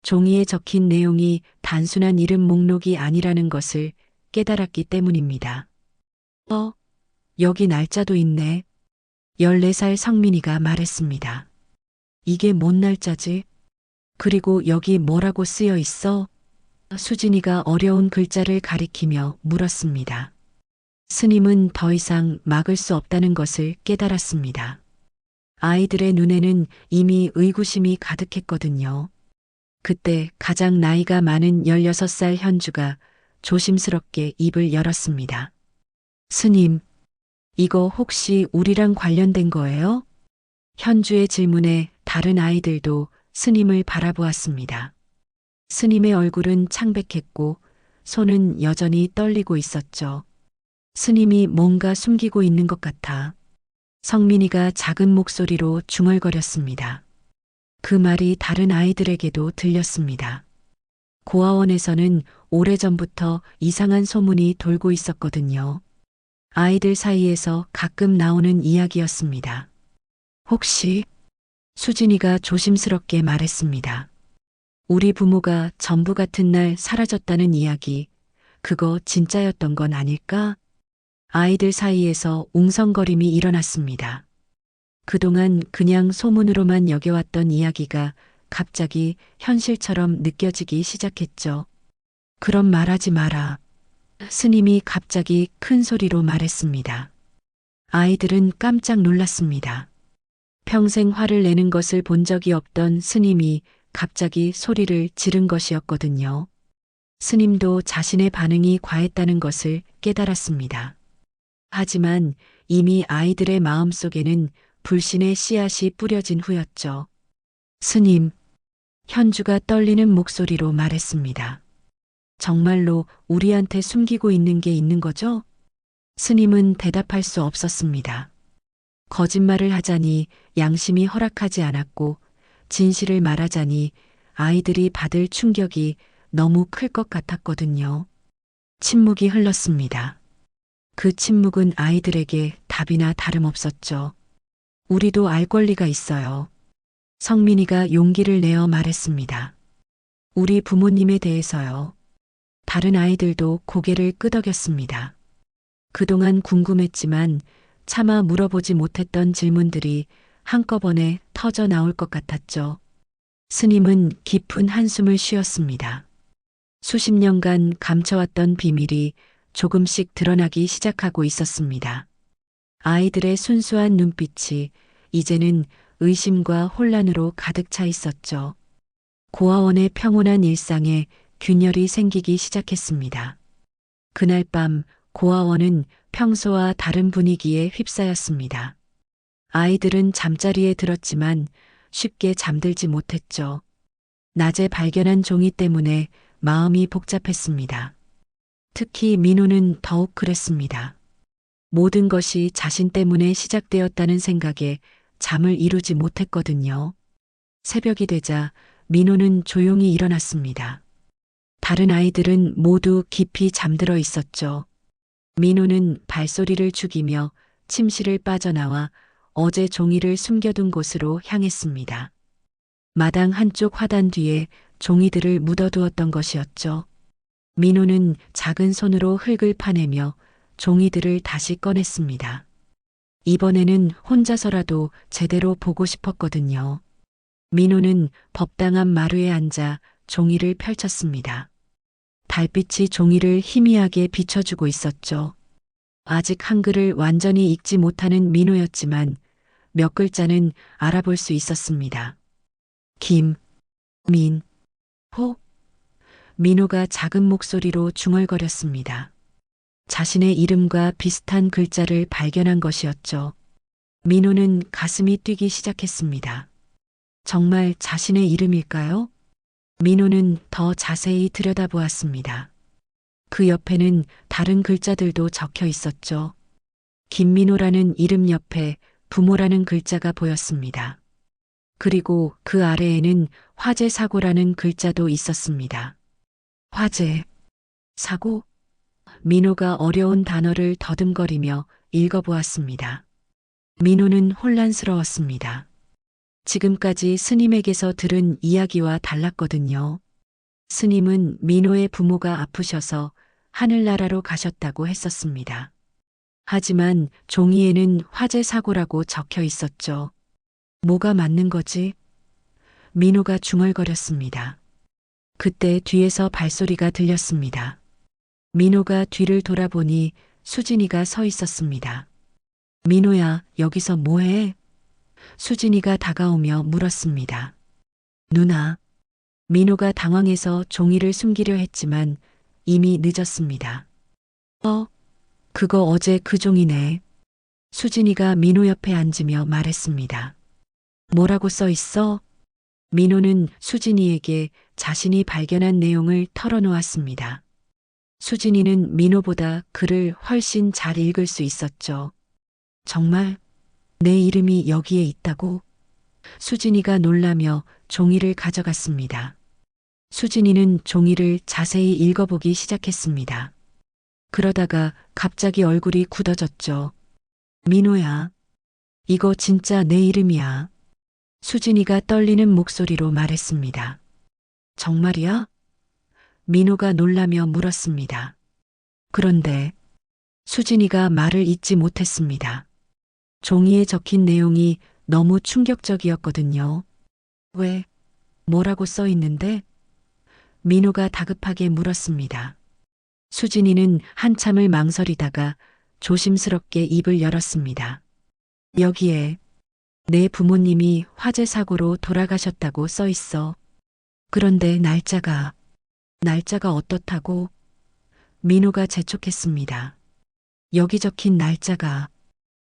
종이에 적힌 내용이 단순한 이름 목록이 아니라는 것을 깨달았기 때문입니다. 여기 날짜도 있네. 14살 성민이가 말했습니다. 이게 뭔 날짜지? 그리고 여기 뭐라고 쓰여 있어? 수진이가 어려운 글자를 가리키며 물었습니다. 스님은 더 이상 막을 수 없다는 것을 깨달았습니다. 아이들의 눈에는 이미 의구심이 가득했거든요. 그때 가장 나이가 많은 16살 현주가 조심스럽게 입을 열었습니다. 스님, 이거 혹시 우리랑 관련된 거예요? 현주의 질문에 다른 아이들도 스님을 바라보았습니다. 스님의 얼굴은 창백했고 손은 여전히 떨리고 있었죠. 스님이 뭔가 숨기고 있는 것 같아. 성민이가 작은 목소리로 중얼거렸습니다. 그 말이 다른 아이들에게도 들렸습니다. 고아원에서는 오래전부터 이상한 소문이 돌고 있었거든요. 아이들 사이에서 가끔 나오는 이야기였습니다. 혹시? 수진이가 조심스럽게 말했습니다. 우리 부모가 전부 같은 날 사라졌다는 이야기, 그거 진짜였던 건 아닐까? 아이들 사이에서 웅성거림이 일어났습니다. 그동안 그냥 소문으로만 여겨왔던 이야기가 갑자기 현실처럼 느껴지기 시작했죠. 그럼 말하지 마라. 스님이 갑자기 큰 소리로 말했습니다. 아이들은 깜짝 놀랐습니다. 평생 화를 내는 것을 본 적이 없던 스님이 갑자기 소리를 지른 것이었거든요. 스님도 자신의 반응이 과했다는 것을 깨달았습니다. 하지만 이미 아이들의 마음속에는 불신의 씨앗이 뿌려진 후였죠. 스님, 현주가 떨리는 목소리로 말했습니다. 정말로 우리한테 숨기고 있는 게 있는 거죠? 스님은 대답할 수 없었습니다. 거짓말을 하자니 양심이 허락하지 않았고 진실을 말하자니 아이들이 받을 충격이 너무 클 것 같았거든요. 침묵이 흘렀습니다. 그 침묵은 아이들에게 답이나 다름없었죠. 우리도 알 권리가 있어요. 성민이가 용기를 내어 말했습니다. 우리 부모님에 대해서요. 다른 아이들도 고개를 끄덕였습니다. 그동안 궁금했지만 차마 물어보지 못했던 질문들이 한꺼번에 터져 나올 것 같았죠. 스님은 깊은 한숨을 쉬었습니다. 수십 년간 감춰왔던 비밀이 조금씩 드러나기 시작하고 있었습니다. 아이들의 순수한 눈빛이 이제는 의심과 혼란으로 가득 차 있었죠. 고아원의 평온한 일상에 균열이 생기기 시작했습니다. 그날 밤 고아원은 평소와 다른 분위기에 휩싸였습니다. 아이들은 잠자리에 들었지만 쉽게 잠들지 못했죠. 낮에 발견한 종이 때문에 마음이 복잡했습니다. 특히 민호는 더욱 그랬습니다. 모든 것이 자신 때문에 시작되었다는 생각에 잠을 이루지 못했거든요. 새벽이 되자 민호는 조용히 일어났습니다. 다른 아이들은 모두 깊이 잠들어 있었죠. 민호는 발소리를 죽이며 침실을 빠져나와 어제 종이를 숨겨둔 곳으로 향했습니다. 마당 한쪽 화단 뒤에 종이들을 묻어두었던 것이었죠. 민호는 작은 손으로 흙을 파내며 종이들을 다시 꺼냈습니다. 이번에는 혼자서라도 제대로 보고 싶었거든요. 민호는 법당한 마루에 앉아 종이를 펼쳤습니다. 달빛이 종이를 희미하게 비춰주고 있었죠. 아직 한글을 완전히 읽지 못하는 민호였지만 몇 글자는 알아볼 수 있었습니다. 김, 민, 호. 민호가 작은 목소리로 중얼거렸습니다. 자신의 이름과 비슷한 글자를 발견한 것이었죠. 민호는 가슴이 뛰기 시작했습니다. 정말 자신의 이름일까요? 민호는 더 자세히 들여다보았습니다. 그 옆에는 다른 글자들도 적혀 있었죠. 김민호라는 이름 옆에 부모라는 글자가 보였습니다. 그리고 그 아래에는 화재 사고라는 글자도 있었습니다. 화재, 사고? 민호가 어려운 단어를 더듬거리며 읽어보았습니다. 민호는 혼란스러웠습니다. 지금까지 스님에게서 들은 이야기와 달랐거든요. 스님은 민호의 부모가 아프셔서 하늘나라로 가셨다고 했었습니다. 하지만 종이에는 화재 사고라고 적혀 있었죠. 뭐가 맞는 거지? 민호가 중얼거렸습니다. 그때 뒤에서 발소리가 들렸습니다. 민호가 뒤를 돌아보니 수진이가 서 있었습니다. 민호야, 여기서 뭐해? 수진이가 다가오며 물었습니다. 누나. 민호가 당황해서 종이를 숨기려 했지만 이미 늦었습니다. 그거 어제 그 종이네. 수진이가 민호 옆에 앉으며 말했습니다. 뭐라고 써 있어? 민호는 수진이에게 자신이 발견한 내용을 털어놓았습니다. 수진이는 민호보다 글을 훨씬 잘 읽을 수 있었죠. 정말 내 이름이 여기에 있다고? 수진이가 놀라며 종이를 가져갔습니다. 수진이는 종이를 자세히 읽어보기 시작했습니다. 그러다가 갑자기 얼굴이 굳어졌죠. 민호야, 이거 진짜 내 이름이야. 수진이가 떨리는 목소리로 말했습니다. 정말이야? 민호가 놀라며 물었습니다. 그런데 수진이가 말을 잇지 못했습니다. 종이에 적힌 내용이 너무 충격적이었거든요. 왜? 뭐라고 써 있는데? 민호가 다급하게 물었습니다. 수진이는 한참을 망설이다가 조심스럽게 입을 열었습니다. 여기에 내 부모님이 화재 사고로 돌아가셨다고 써 있어. 그런데 날짜가 어떻다고? 민호가 재촉했습니다. 여기 적힌 날짜가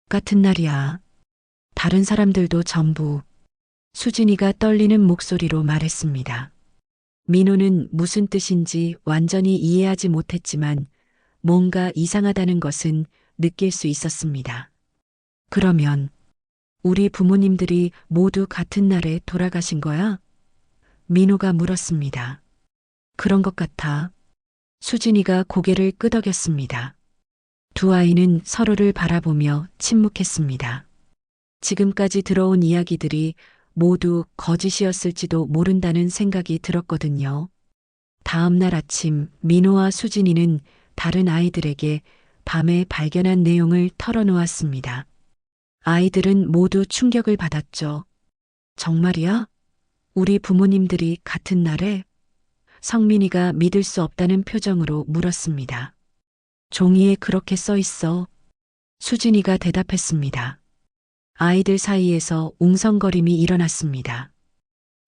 같은 날이야. 다른 사람들도 전부. 수진이가 떨리는 목소리로 말했습니다. 민호는 무슨 뜻인지 완전히 이해하지 못했지만 뭔가 이상하다는 것은 느낄 수 있었습니다. 그러면 우리 부모님들이 모두 같은 날에 돌아가신 거야? 민호가 물었습니다. 그런 것 같아. 수진이가 고개를 끄덕였습니다. 두 아이는 서로를 바라보며 침묵했습니다. 지금까지 들어온 이야기들이 모두 거짓이었을지도 모른다는 생각이 들었거든요. 다음 날 아침 민호와 수진이는 다른 아이들에게 밤에 발견한 내용을 털어놓았습니다. 아이들은 모두 충격을 받았죠. 정말이야? 우리 부모님들이 같은 날에? 성민이가 믿을 수 없다는 표정으로 물었습니다. 종이에 그렇게 써 있어. 수진이가 대답했습니다. 아이들 사이에서 웅성거림이 일어났습니다.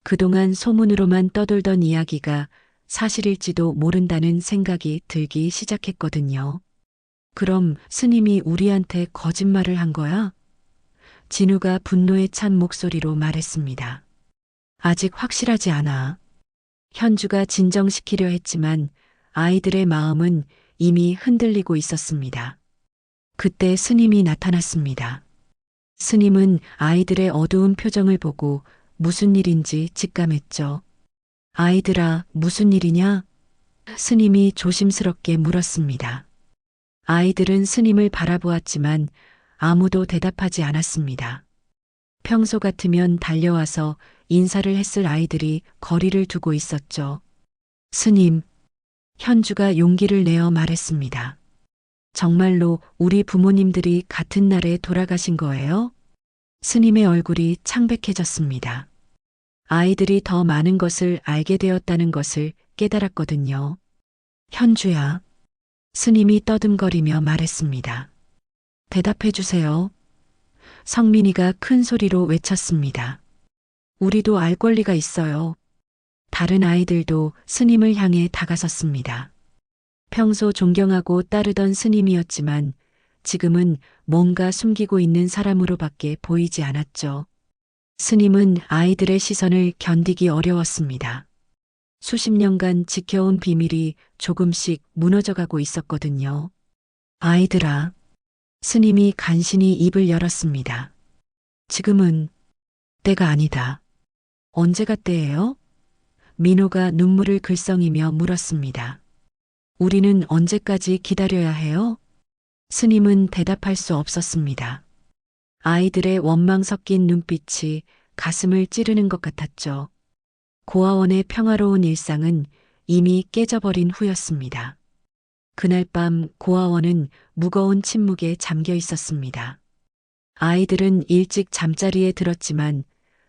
그동안 소문으로만 떠돌던 이야기가 사실일지도 모른다는 생각이 들기 시작했거든요. 그럼 스님이 우리한테 거짓말을 한 거야? 진우가 분노에 찬 목소리로 말했습니다. 아직 확실하지 않아. 현주가 진정시키려 했지만 아이들의 마음은 이미 흔들리고 있었습니다. 그때 스님이 나타났습니다. 스님은 아이들의 어두운 표정을 보고 무슨 일인지 직감했죠. 아이들아, 무슨 일이냐? 스님이 조심스럽게 물었습니다. 아이들은 스님을 바라보았지만 아무도 대답하지 않았습니다. 평소 같으면 달려와서 인사를 했을 아이들이 거리를 두고 있었죠. 스님, 현주가 용기를 내어 말했습니다. 정말로 우리 부모님들이 같은 날에 돌아가신 거예요? 스님의 얼굴이 창백해졌습니다. 아이들이 더 많은 것을 알게 되었다는 것을 깨달았거든요. 현주야. 스님이 떠듬거리며 말했습니다. 대답해 주세요. 성민이가 큰 소리로 외쳤습니다. 우리도 알 권리가 있어요. 다른 아이들도 스님을 향해 다가섰습니다. 평소 존경하고 따르던 스님이었지만 지금은 뭔가 숨기고 있는 사람으로밖에 보이지 않았죠. 스님은 아이들의 시선을 견디기 어려웠습니다. 수십 년간 지켜온 비밀이 조금씩 무너져가고 있었거든요. 아이들아. 스님이 간신히 입을 열었습니다. 지금은 때가 아니다. 언제가 때예요? 민호가 눈물을 글썽이며 물었습니다. 우리는 언제까지 기다려야 해요? 스님은 대답할 수 없었습니다. 아이들의 원망 섞인 눈빛이 가슴을 찌르는 것 같았죠. 고아원의 평화로운 일상은 이미 깨져버린 후였습니다. 그날 밤 고아원은 무거운 침묵에 잠겨 있었습니다. 아이들은 일찍 잠자리에 들었지만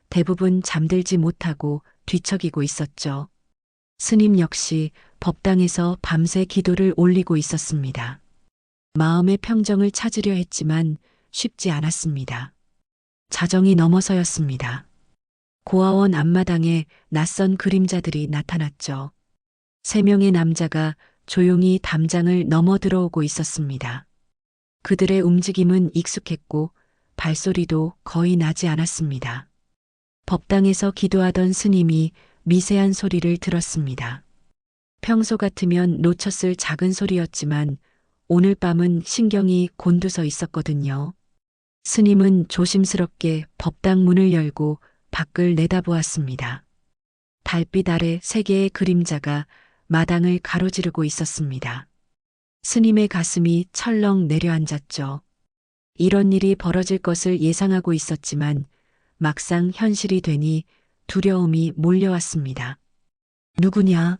대부분 잠들지 못하고 뒤척이고 있었죠. 스님 역시 법당에서 밤새 기도를 올리고 있었습니다. 마음의 평정을 찾으려 했지만 쉽지 않았습니다. 자정이 넘어서였습니다. 고아원 앞마당에 낯선 그림자들이 나타났죠. 3명의 남자가 조용히 담장을 넘어 들어오고 있었습니다. 그들의 움직임은 익숙했고 발소리도 거의 나지 않았습니다. 법당에서 기도하던 스님이 미세한 소리를 들었습니다. 평소 같으면 놓쳤을 작은 소리였지만 오늘 밤은 신경이 곤두서 있었거든요. 스님은 조심스럽게 법당 문을 열고 밖을 내다보았습니다. 달빛 아래 3개의 그림자가 마당을 가로지르고 있었습니다. 스님의 가슴이 철렁 내려앉았죠. 이런 일이 벌어질 것을 예상하고 있었지만 막상 현실이 되니 두려움이 몰려왔습니다. 누구냐?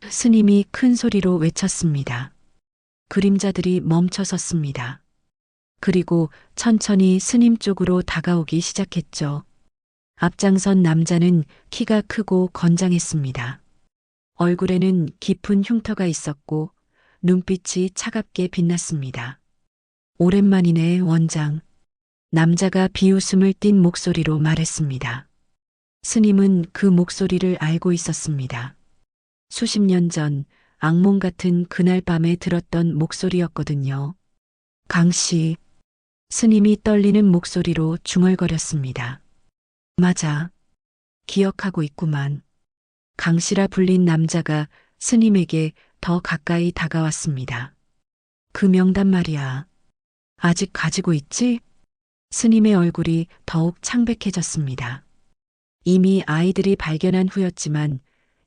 스님이 큰 소리로 외쳤습니다. 그림자들이 멈춰섰습니다. 그리고 천천히 스님 쪽으로 다가오기 시작했죠. 앞장선 남자는 키가 크고 건장했습니다. 얼굴에는 깊은 흉터가 있었고 눈빛이 차갑게 빛났습니다. 오랜만이네, 원장. 남자가 비웃음을 띤 목소리로 말했습니다. 스님은 그 목소리를 알고 있었습니다. 수십 년 전 악몽 같은 그날 밤에 들었던 목소리였거든요. 강씨. 스님이 떨리는 목소리로 중얼거렸습니다. 맞아. 기억하고 있구만. 강씨라 불린 남자가 스님에게 더 가까이 다가왔습니다. 그 명단 말이야. 아직 가지고 있지? 스님의 얼굴이 더욱 창백해졌습니다. 이미 아이들이 발견한 후였지만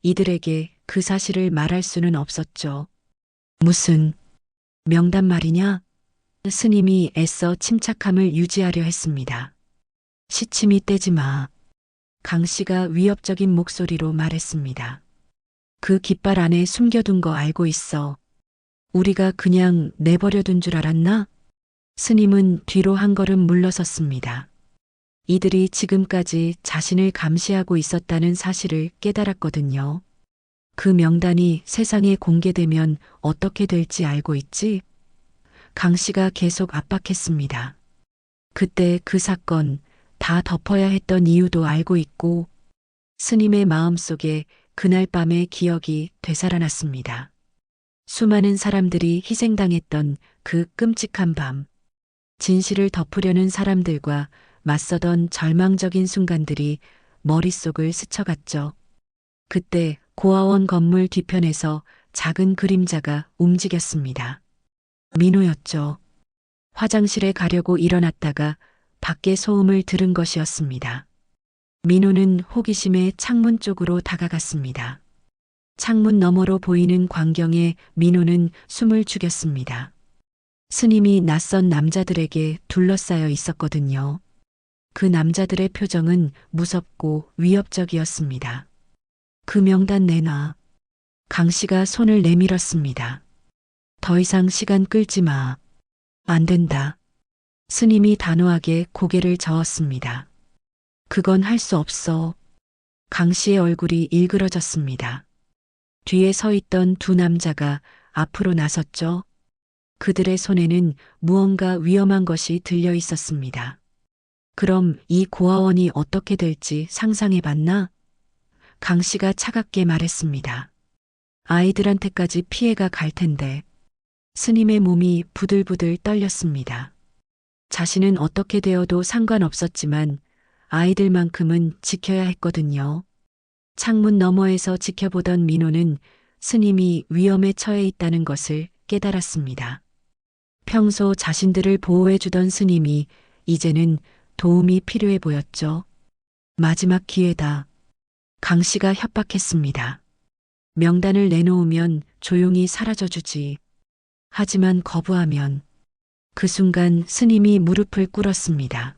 이들에게 그 사실을 말할 수는 없었죠. 무슨 명단 말이냐? 스님이 애써 침착함을 유지하려 했습니다. 시침이 떼지 마. 강 씨가 위협적인 목소리로 말했습니다. 그 깃발 안에 숨겨둔 거 알고 있어. 우리가 그냥 내버려둔 줄 알았나? 스님은 뒤로 한 걸음 물러섰습니다. 이들이 지금까지 자신을 감시하고 있었다는 사실을 깨달았거든요. 그 명단이 세상에 공개되면 어떻게 될지 알고 있지? 강 씨가 계속 압박했습니다. 그때 그 사건 다 덮어야 했던 이유도 알고 있고 스님의 마음속에 그날 밤의 기억이 되살아났습니다. 수많은 사람들이 희생당했던 그 끔찍한 밤. 진실을 덮으려는 사람들과 맞서던 절망적인 순간들이 머릿속을 스쳐갔죠. 그때 고아원 건물 뒤편에서 작은 그림자가 움직였습니다. 민호였죠. 화장실에 가려고 일어났다가 밖에 소음을 들은 것이었습니다. 민호는 호기심에 창문 쪽으로 다가갔습니다. 창문 너머로 보이는 광경에 민호는 숨을 죽였습니다. 스님이 낯선 남자들에게 둘러싸여 있었거든요. 그 남자들의 표정은 무섭고 위협적이었습니다. 그 명단 내놔. 강 씨가 손을 내밀었습니다. 더 이상 시간 끌지 마. 안 된다. 스님이 단호하게 고개를 저었습니다. 그건 할 수 없어. 강 씨의 얼굴이 일그러졌습니다. 뒤에 서 있던 두 남자가 앞으로 나섰죠. 그들의 손에는 무언가 위험한 것이 들려 있었습니다. 그럼 이 고아원이 어떻게 될지 상상해 봤나? 강 씨가 차갑게 말했습니다. 아이들한테까지 피해가 갈 텐데. 스님의 몸이 부들부들 떨렸습니다. 자신은 어떻게 되어도 상관없었지만 아이들만큼은 지켜야 했거든요. 창문 너머에서 지켜보던 민호는 스님이 위험에 처해 있다는 것을 깨달았습니다. 평소 자신들을 보호해주던 스님이 이제는 도움이 필요해 보였죠. 마지막 기회다. 강 씨가 협박했습니다. 명단을 내놓으면 조용히 사라져주지. 하지만 거부하면 그 순간 스님이 무릎을 꿇었습니다.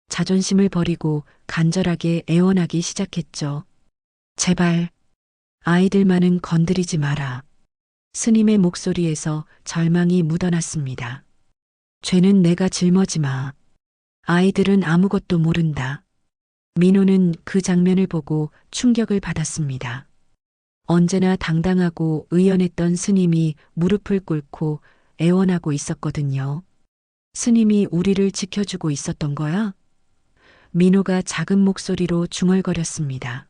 자존심을 버리고 간절하게 애원하기 시작했죠. 제발 아이들만은 건드리지 마라. 스님의 목소리에서 절망이 묻어났습니다. 죄는 내가 짊어지 마. 아이들은 아무것도 모른다. 민호는 그 장면을 보고 충격을 받았습니다. 언제나 당당하고 의연했던 스님이 무릎을 꿇고 애원하고 있었거든요. 스님이 우리를 지켜주고 있었던 거야? 민호가 작은 목소리로 중얼거렸습니다.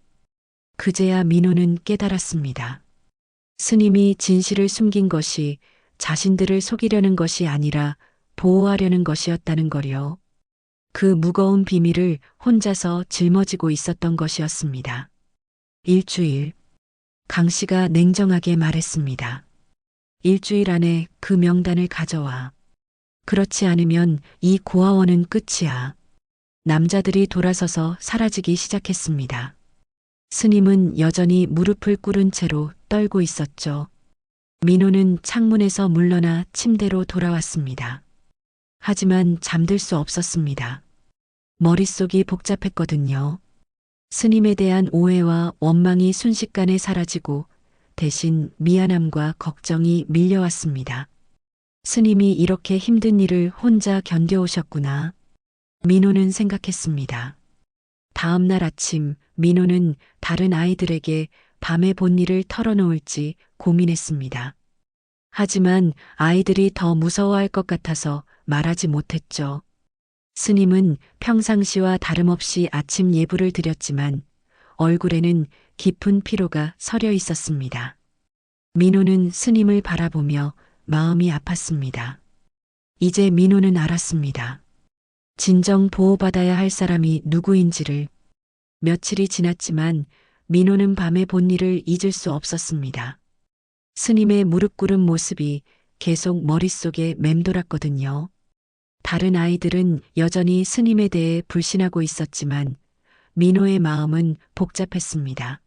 그제야 민호는 깨달았습니다. 스님이 진실을 숨긴 것이 자신들을 속이려는 것이 아니라 보호하려는 것이었다는 거요. 그 무거운 비밀을 혼자서 짊어지고 있었던 것이었습니다. 일주일. 강 씨가 냉정하게 말했습니다. 일주일 안에 그 명단을 가져와. 그렇지 않으면 이 고아원은 끝이야. 남자들이 돌아서서 사라지기 시작했습니다. 스님은 여전히 무릎을 꿇은 채로 떨고 있었죠. 민호는 창문에서 물러나 침대로 돌아왔습니다. 하지만 잠들 수 없었습니다. 머릿속이 복잡했거든요. 스님에 대한 오해와 원망이 순식간에 사라지고 대신 미안함과 걱정이 밀려왔습니다. 스님이 이렇게 힘든 일을 혼자 견뎌오셨구나. 민호는 생각했습니다. 다음 날 아침 민호는 다른 아이들에게 밤에 본 일을 털어놓을지 고민했습니다. 하지만 아이들이 더 무서워할 것 같아서 말하지 못했죠. 스님은 평상시와 다름없이 아침 예불을 드렸지만 얼굴에는 깊은 피로가 서려 있었습니다. 민호는 스님을 바라보며 마음이 아팠습니다. 이제 민호는 알았습니다. 진정 보호받아야 할 사람이 누구인지를. 며칠이 지났지만 민호는 밤에 본 일을 잊을 수 없었습니다. 스님의 무릎 꿇은 모습이 계속 머릿속에 맴돌았거든요. 다른 아이들은 여전히 스님에 대해 불신하고 있었지만 민호의 마음은 복잡했습니다.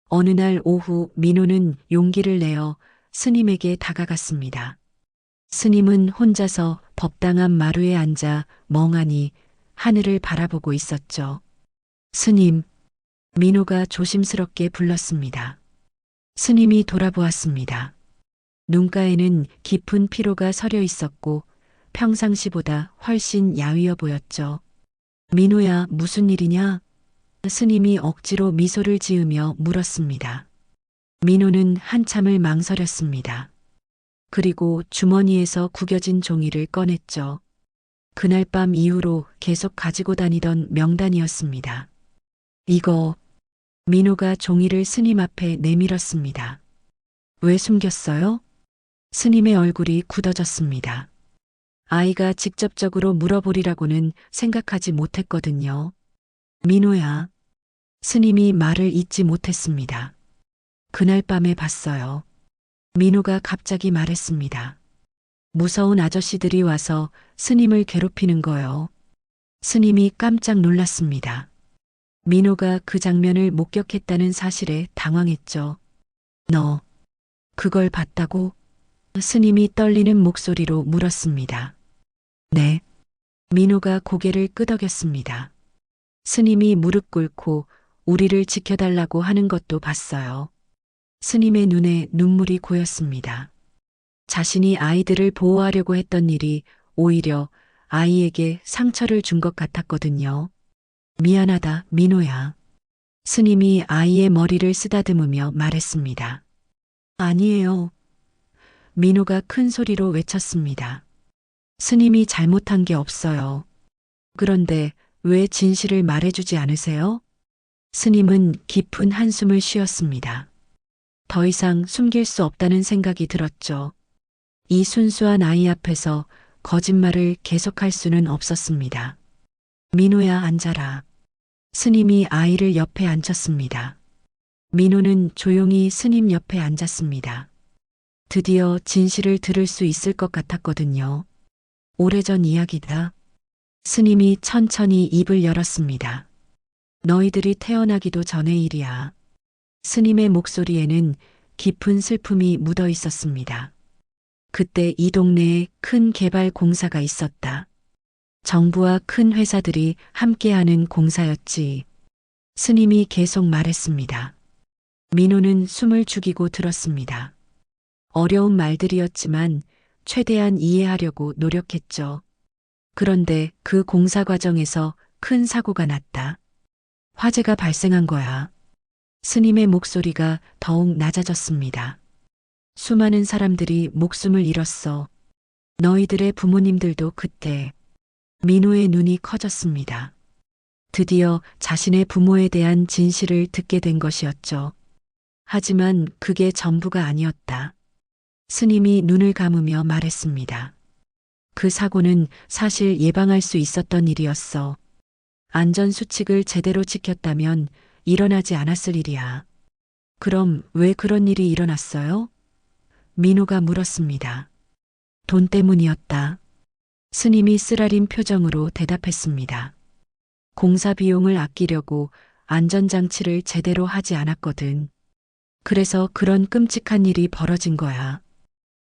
어느 날 오후 민호는 용기를 내어 스님에게 다가갔습니다. 스님은 혼자서 법당 마루에 앉아 멍하니 하늘을 바라보고 있었죠. 스님, 민호가 조심스럽게 불렀습니다. 스님이 돌아보았습니다. 눈가에는 깊은 피로가 서려 있었고 평상시보다 훨씬 야위어 보였죠. 민호야, 무슨 일이냐? 스님이 억지로 미소를 지으며 물었습니다. 민호는 한참을 망설였습니다. 그리고 주머니에서 구겨진 종이를 꺼냈죠. 그날 밤 이후로 계속 가지고 다니던 명단이었습니다. 이거, 민호가 종이를 스님 앞에 내밀었습니다. 왜 숨겼어요? 스님의 얼굴이 굳어졌습니다. 아이가 직접적으로 물어보리라고는 생각하지 못했거든요. 민호야. 스님이 말을 잇지 못했습니다. 그날 밤에 봤어요. 민호가 갑자기 말했습니다. 무서운 아저씨들이 와서 스님을 괴롭히는 거요. 스님이 깜짝 놀랐습니다. 민호가 그 장면을 목격했다는 사실에 당황했죠. 너, 그걸 봤다고? 스님이 떨리는 목소리로 물었습니다. 네. 민호가 고개를 끄덕였습니다. 스님이 무릎 꿇고 우리를 지켜달라고 하는 것도 봤어요. 스님의 눈에 눈물이 고였습니다. 자신이 아이들을 보호하려고 했던 일이 오히려 아이에게 상처를 준 것 같았거든요. 미안하다, 민호야. 스님이 아이의 머리를 쓰다듬으며 말했습니다. 아니에요. 민호가 큰 소리로 외쳤습니다. 스님이 잘못한 게 없어요. 그런데 왜 진실을 말해주지 않으세요? 스님은 깊은 한숨을 쉬었습니다. 더 이상 숨길 수 없다는 생각이 들었죠. 이 순수한 아이 앞에서 거짓말을 계속할 수는 없었습니다. 민호야, 앉아라. 스님이 아이를 옆에 앉혔습니다. 민호는 조용히 스님 옆에 앉았습니다. 드디어 진실을 들을 수 있을 것 같았거든요. 오래전 이야기다. 스님이 천천히 입을 열었습니다. 너희들이 태어나기도 전의 일이야. 스님의 목소리에는 깊은 슬픔이 묻어 있었습니다. 그때 이 동네에 큰 개발 공사가 있었다. 정부와 큰 회사들이 함께하는 공사였지. 스님이 계속 말했습니다. 민호는 숨을 죽이고 들었습니다. 어려운 말들이었지만 최대한 이해하려고 노력했죠. 그런데 그 공사 과정에서 큰 사고가 났다. 화재가 발생한 거야. 스님의 목소리가 더욱 낮아졌습니다. 수많은 사람들이 목숨을 잃었어. 너희들의 부모님들도 그때. 민호의 눈이 커졌습니다. 드디어 자신의 부모에 대한 진실을 듣게 된 것이었죠. 하지만 그게 전부가 아니었다. 스님이 눈을 감으며 말했습니다. 그 사고는 사실 예방할 수 있었던 일이었어. 안전수칙을 제대로 지켰다면 일어나지 않았을 일이야. 그럼 왜 그런 일이 일어났어요? 민호가 물었습니다. 돈 때문이었다. 스님이 쓰라린 표정으로 대답했습니다. 공사 비용을 아끼려고 안전장치를 제대로 하지 않았거든. 그래서 그런 끔찍한 일이 벌어진 거야.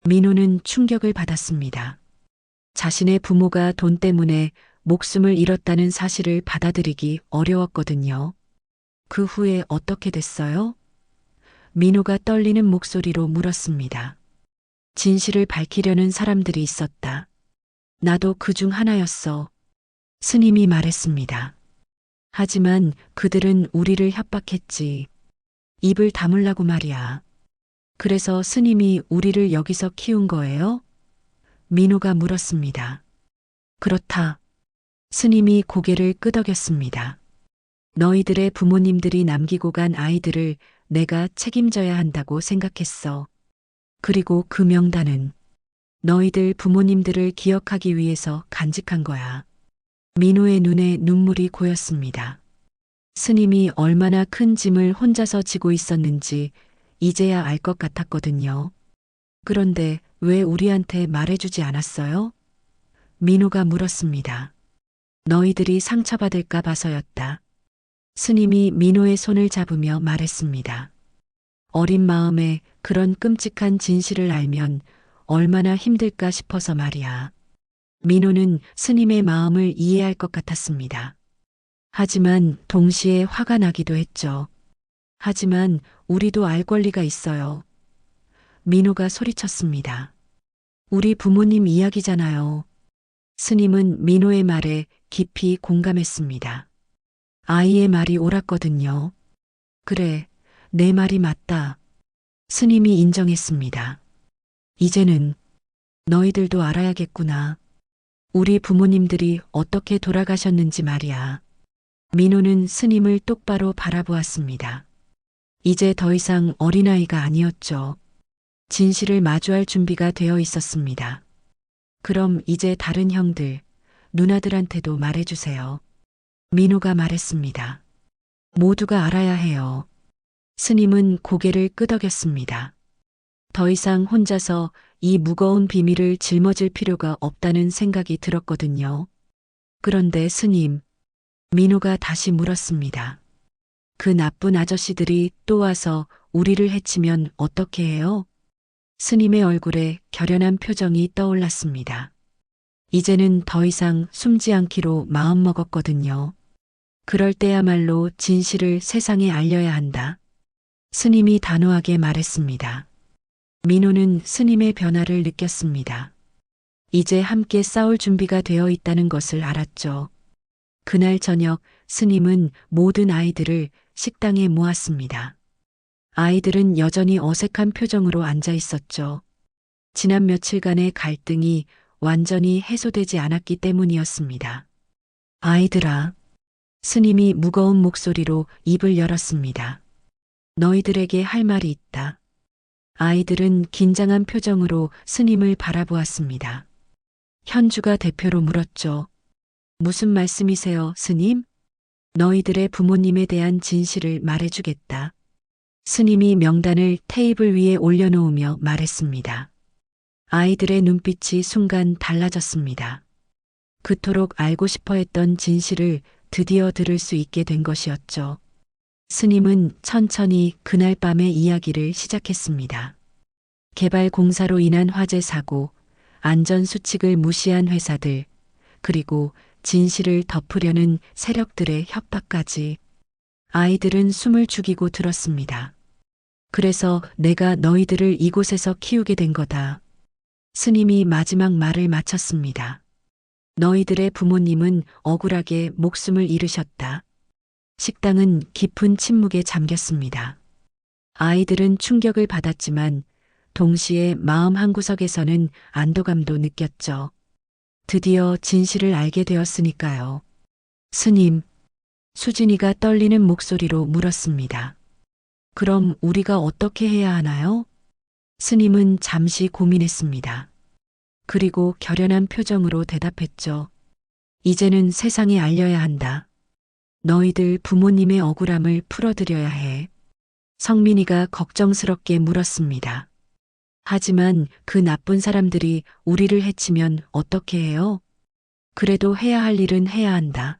민호는 충격을 받았습니다. 자신의 부모가 돈 때문에 목숨을 잃었다는 사실을 받아들이기 어려웠거든요. 그 후에 어떻게 됐어요? 민호가 떨리는 목소리로 물었습니다. 진실을 밝히려는 사람들이 있었다. 나도 그 중 하나였어. 스님이 말했습니다. 하지만 그들은 우리를 협박했지. 입을 다물라고 말이야. 그래서 스님이 우리를 여기서 키운 거예요? 민호가 물었습니다. 그렇다. 스님이 고개를 끄덕였습니다. 너희들의 부모님들이 남기고 간 아이들을 내가 책임져야 한다고 생각했어. 그리고 그 명단은 너희들 부모님들을 기억하기 위해서 간직한 거야. 민호의 눈에 눈물이 고였습니다. 스님이 얼마나 큰 짐을 혼자서 지고 있었는지 이제야 알 것 같았거든요. 그런데 왜 우리한테 말해주지 않았어요? 민호가 물었습니다. 너희들이 상처받을까 봐서였다. 스님이 민호의 손을 잡으며 말했습니다. 어린 마음에 그런 끔찍한 진실을 알면 얼마나 힘들까 싶어서 말이야. 민호는 스님의 마음을 이해할 것 같았습니다. 하지만 동시에 화가 나기도 했죠. 하지만 우리도 알 권리가 있어요. 민호가 소리쳤습니다. 우리 부모님 이야기잖아요. 스님은 민호의 말에 깊이 공감했습니다. 아이의 말이 옳았거든요. 그래, 내 말이 맞다. 스님이 인정했습니다. 이제는 너희들도 알아야겠구나. 우리 부모님들이 어떻게 돌아가셨는지 말이야. 민호는 스님을 똑바로 바라보았습니다. 이제 더 이상 어린아이가 아니었죠. 진실을 마주할 준비가 되어 있었습니다. 그럼 이제 다른 형들, 누나들한테도 말해주세요. 민호가 말했습니다. 모두가 알아야 해요. 스님은 고개를 끄덕였습니다. 더 이상 혼자서 이 무거운 비밀을 짊어질 필요가 없다는 생각이 들었거든요. 그런데 스님, 민호가 다시 물었습니다. 그 나쁜 아저씨들이 또 와서 우리를 해치면 어떻게 해요? 스님의 얼굴에 결연한 표정이 떠올랐습니다. 이제는 더 이상 숨지 않기로 마음먹었거든요. 그럴 때야말로 진실을 세상에 알려야 한다. 스님이 단호하게 말했습니다. 민호는 스님의 변화를 느꼈습니다. 이제 함께 싸울 준비가 되어 있다는 것을 알았죠. 그날 저녁 스님은 모든 아이들을 식당에 모았습니다. 아이들은 여전히 어색한 표정으로 앉아 있었죠. 지난 며칠간의 갈등이 완전히 해소되지 않았기 때문이었습니다. 아이들아, 스님이 무거운 목소리로 입을 열었습니다. 너희들에게 할 말이 있다. 아이들은 긴장한 표정으로 스님을 바라보았습니다. 현주가 대표로 물었죠. 무슨 말씀이세요, 스님? 너희들의 부모님에 대한 진실을 말해주겠다. 스님이 명단을 테이블 위에 올려놓으며 말했습니다. 아이들의 눈빛이 순간 달라졌습니다. 그토록 알고 싶어 했던 진실을 드디어 들을 수 있게 된 것이었죠. 스님은 천천히 그날 밤의 이야기를 시작했습니다. 개발 공사로 인한 화재 사고, 안전 수칙을 무시한 회사들, 그리고 진실을 덮으려는 세력들의 협박까지. 아이들은 숨을 죽이고 들었습니다. 그래서 내가 너희들을 이곳에서 키우게 된 거다. 스님이 마지막 말을 마쳤습니다. 너희들의 부모님은 억울하게 목숨을 잃으셨다. 식당은 깊은 침묵에 잠겼습니다. 아이들은 충격을 받았지만 동시에 마음 한구석에서는 안도감도 느꼈죠. 드디어 진실을 알게 되었으니까요. 스님, 수진이가 떨리는 목소리로 물었습니다. 그럼 우리가 어떻게 해야 하나요? 스님은 잠시 고민했습니다. 그리고 결연한 표정으로 대답했죠. 이제는 세상에 알려야 한다. 너희들 부모님의 억울함을 풀어드려야 해. 성민이가 걱정스럽게 물었습니다. 하지만 그 나쁜 사람들이 우리를 해치면 어떻게 해요? 그래도 해야 할 일은 해야 한다.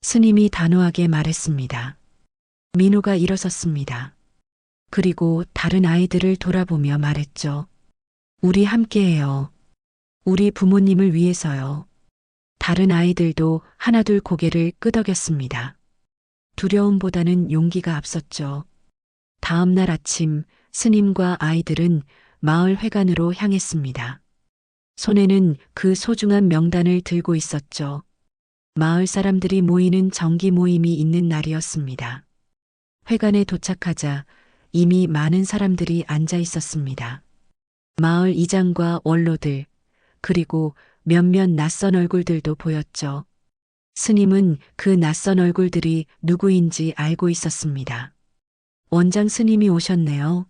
스님이 단호하게 말했습니다. 민호가 일어섰습니다. 그리고 다른 아이들을 돌아보며 말했죠. 우리 함께해요. 우리 부모님을 위해서요. 다른 아이들도 하나둘 고개를 끄덕였습니다. 두려움보다는 용기가 앞섰죠. 다음 날 아침 스님과 아이들은 마을 회관으로 향했습니다. 손에는 그 소중한 명단을 들고 있었죠. 마을 사람들이 모이는 정기 모임이 있는 날이었습니다. 회관에 도착하자 이미 많은 사람들이 앉아 있었습니다. 마을 이장과 원로들, 그리고 몇몇 낯선 얼굴들도 보였죠. 스님은 그 낯선 얼굴들이 누구인지 알고 있었습니다. 원장 스님이 오셨네요.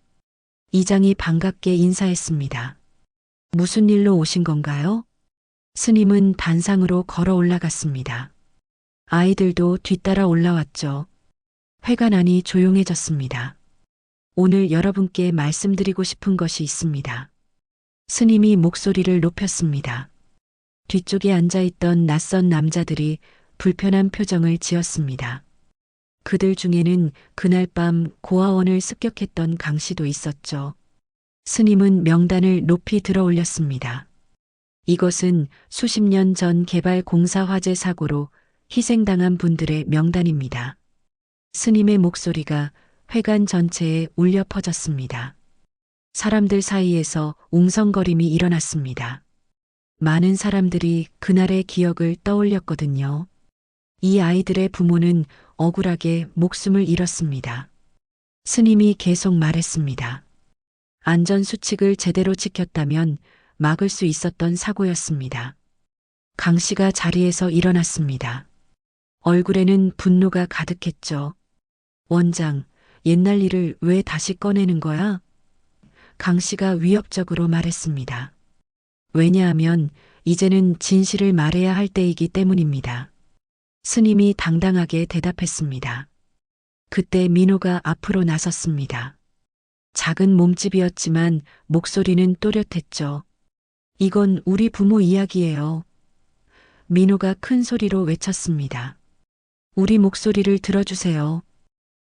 이장이 반갑게 인사했습니다. 무슨 일로 오신 건가요? 스님은 단상으로 걸어 올라갔습니다. 아이들도 뒤따라 올라왔죠. 회관 안이 조용해졌습니다. 오늘 여러분께 말씀드리고 싶은 것이 있습니다. 스님이 목소리를 높였습니다. 뒤쪽에 앉아있던 낯선 남자들이 불편한 표정을 지었습니다. 그들 중에는 그날 밤 고아원을 습격했던 강 씨도 있었죠. 스님은 명단을 높이 들어 올렸습니다. 이것은 수십 년 전 개발 공사 화재 사고로 희생당한 분들의 명단입니다. 스님의 목소리가 회관 전체에 울려 퍼졌습니다. 사람들 사이에서 웅성거림이 일어났습니다. 많은 사람들이 그날의 기억을 떠올렸거든요. 이 아이들의 부모는 억울하게 목숨을 잃었습니다. 스님이 계속 말했습니다. 안전수칙을 제대로 지켰다면 막을 수 있었던 사고였습니다. 강 씨가 자리에서 일어났습니다. 얼굴에는 분노가 가득했죠. 원장, 옛날 일을 왜 다시 꺼내는 거야? 강 씨가 위협적으로 말했습니다. 왜냐하면 이제는 진실을 말해야 할 때이기 때문입니다. 스님이 당당하게 대답했습니다. 그때 민호가 앞으로 나섰습니다. 작은 몸집이었지만 목소리는 또렷했죠. 이건 우리 부모 이야기예요. 민호가 큰 소리로 외쳤습니다. 우리 목소리를 들어주세요.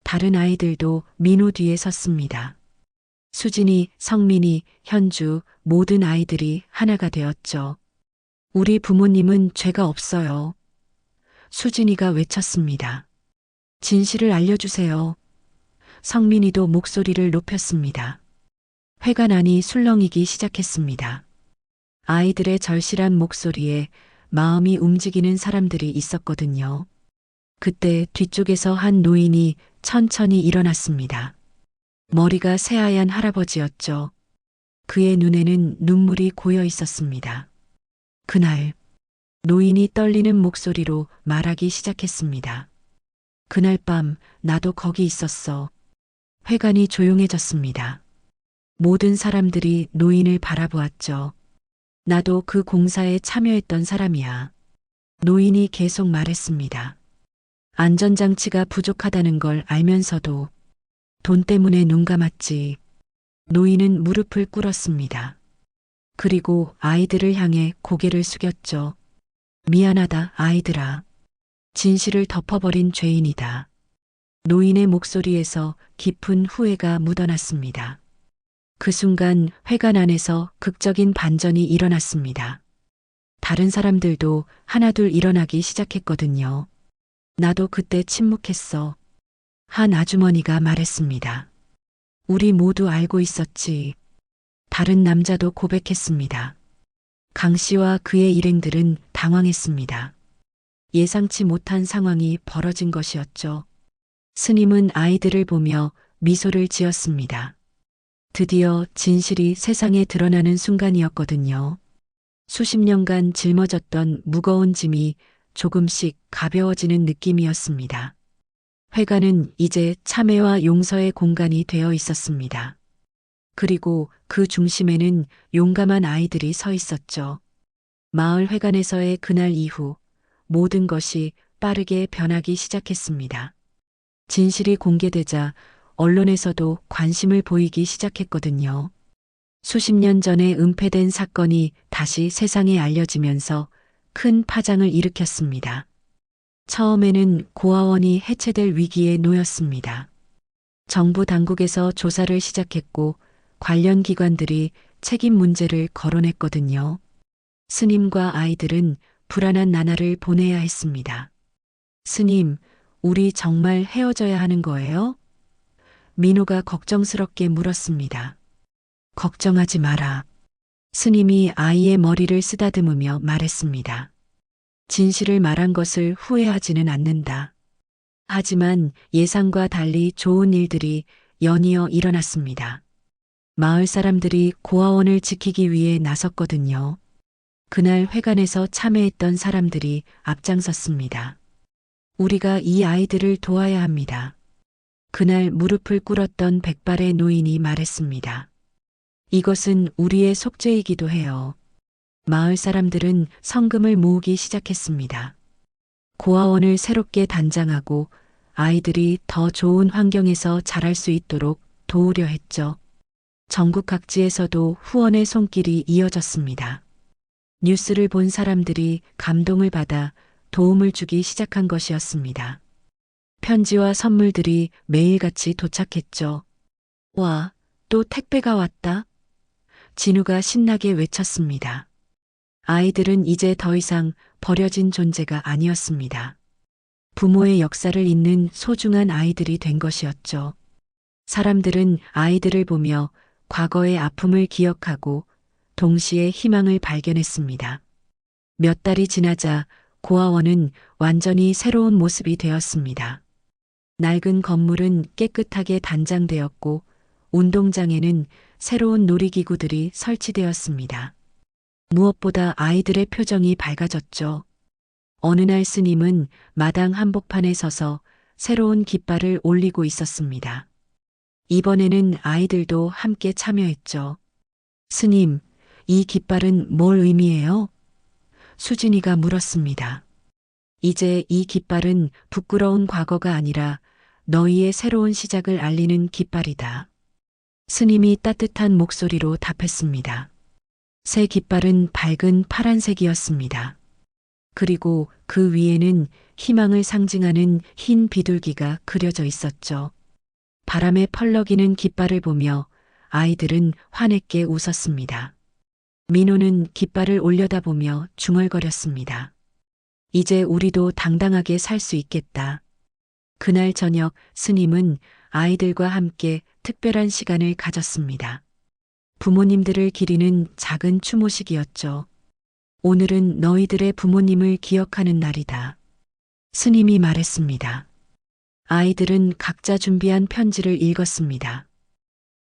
다른 아이들도 민호 뒤에 섰습니다. 수진이, 성민이, 현주, 모든 아이들이 하나가 되었죠. 우리 부모님은 죄가 없어요. 수진이가 외쳤습니다. 진실을 알려주세요. 성민이도 목소리를 높였습니다. 회관 안이 술렁이기 시작했습니다. 아이들의 절실한 목소리에 마음이 움직이는 사람들이 있었거든요. 그때 뒤쪽에서 한 노인이 천천히 일어났습니다. 머리가 새하얀 할아버지였죠. 그의 눈에는 눈물이 고여 있었습니다. 그날 노인이 떨리는 목소리로 말하기 시작했습니다. 그날 밤 나도 거기 있었어. 회관이 조용해졌습니다. 모든 사람들이 노인을 바라보았죠. 나도 그 공사에 참여했던 사람이야. 노인이 계속 말했습니다. 안전장치가 부족하다는 걸 알면서도 돈 때문에 눈 감았지. 노인은 무릎을 꿇었습니다. 그리고 아이들을 향해 고개를 숙였죠. 미안하다, 아이들아. 진실을 덮어버린 죄인이다. 노인의 목소리에서 깊은 후회가 묻어났습니다. 그 순간 회관 안에서 극적인 반전이 일어났습니다. 다른 사람들도 하나둘 일어나기 시작했거든요. 나도 그때 침묵했어. 한 아주머니가 말했습니다. 우리 모두 알고 있었지. 다른 남자도 고백했습니다. 강 씨와 그의 일행들은 당황했습니다. 예상치 못한 상황이 벌어진 것이었죠. 스님은 아이들을 보며 미소를 지었습니다. 드디어 진실이 세상에 드러나는 순간이었거든요. 수십 년간 짊어졌던 무거운 짐이 조금씩 가벼워지는 느낌이었습니다. 회관은 이제 참회와 용서의 공간이 되어 있었습니다. 그리고 그 중심에는 용감한 아이들이 서 있었죠. 마을 회관에서의 그날 이후 모든 것이 빠르게 변하기 시작했습니다. 진실이 공개되자 언론에서도 관심을 보이기 시작했거든요. 수십 년 전에 은폐된 사건이 다시 세상에 알려지면서 큰 파장을 일으켰습니다. 처음에는 고아원이 해체될 위기에 놓였습니다. 정부 당국에서 조사를 시작했고 관련 기관들이 책임 문제를 거론했거든요. 스님과 아이들은 불안한 나날을 보내야 했습니다. 스님, 우리 정말 헤어져야 하는 거예요? 민호가 걱정스럽게 물었습니다. 걱정하지 마라. 스님이 아이의 머리를 쓰다듬으며 말했습니다. 진실을 말한 것을 후회하지는 않는다. 하지만 예상과 달리 좋은 일들이 연이어 일어났습니다. 마을 사람들이 고아원을 지키기 위해 나섰거든요. 그날 회관에서 참회했던 사람들이 앞장섰습니다. 우리가 이 아이들을 도와야 합니다. 그날 무릎을 꿇었던 백발의 노인이 말했습니다. 이것은 우리의 속죄이기도 해요. 마을 사람들은 성금을 모으기 시작했습니다. 고아원을 새롭게 단장하고 아이들이 더 좋은 환경에서 자랄 수 있도록 도우려 했죠. 전국 각지에서도 후원의 손길이 이어졌습니다. 뉴스를 본 사람들이 감동을 받아 도움을 주기 시작한 것이었습니다. 편지와 선물들이 매일같이 도착했죠. 와, 또 택배가 왔다. 진우가 신나게 외쳤습니다. 아이들은 이제 더 이상 버려진 존재가 아니었습니다. 부모의 역사를 잇는 소중한 아이들이 된 것이었죠. 사람들은 아이들을 보며 과거의 아픔을 기억하고 동시에 희망을 발견했습니다. 몇 달이 지나자 고아원은 완전히 새로운 모습이 되었습니다. 낡은 건물은 깨끗하게 단장되었고 운동장에는 새로운 놀이기구들이 설치되었습니다. 무엇보다 아이들의 표정이 밝아졌죠. 어느 날 스님은 마당 한복판에 서서 새로운 깃발을 올리고 있었습니다. 이번에는 아이들도 함께 참여했죠. 스님, 이 깃발은 뭘 의미해요? 수진이가 물었습니다. 이제 이 깃발은 부끄러운 과거가 아니라 너희의 새로운 시작을 알리는 깃발이다. 스님이 따뜻한 목소리로 답했습니다. 새 깃발은 밝은 파란색이었습니다. 그리고 그 위에는 희망을 상징하는 흰 비둘기가 그려져 있었죠. 바람에 펄럭이는 깃발을 보며 아이들은 환하게 웃었습니다. 민호는 깃발을 올려다보며 중얼거렸습니다. 이제 우리도 당당하게 살 수 있겠다. 그날 저녁 스님은 아이들과 함께 특별한 시간을 가졌습니다. 부모님들을 기리는 작은 추모식이었죠. 오늘은 너희들의 부모님을 기억하는 날이다. 스님이 말했습니다. 아이들은 각자 준비한 편지를 읽었습니다.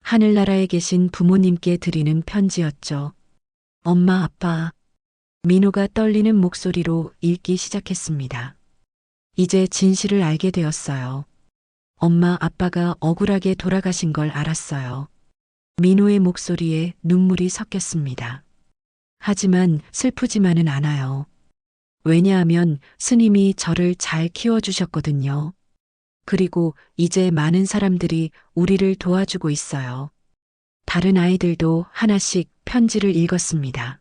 하늘나라에 계신 부모님께 드리는 편지였죠. 엄마, 아빠. 민호가 떨리는 목소리로 읽기 시작했습니다. 이제 진실을 알게 되었어요. 엄마, 아빠가 억울하게 돌아가신 걸 알았어요. 민호의 목소리에 눈물이 섞였습니다. 하지만 슬프지만은 않아요. 왜냐하면 스님이 저를 잘 키워주셨거든요. 그리고 이제 많은 사람들이 우리를 도와주고 있어요. 다른 아이들도 하나씩 편지를 읽었습니다.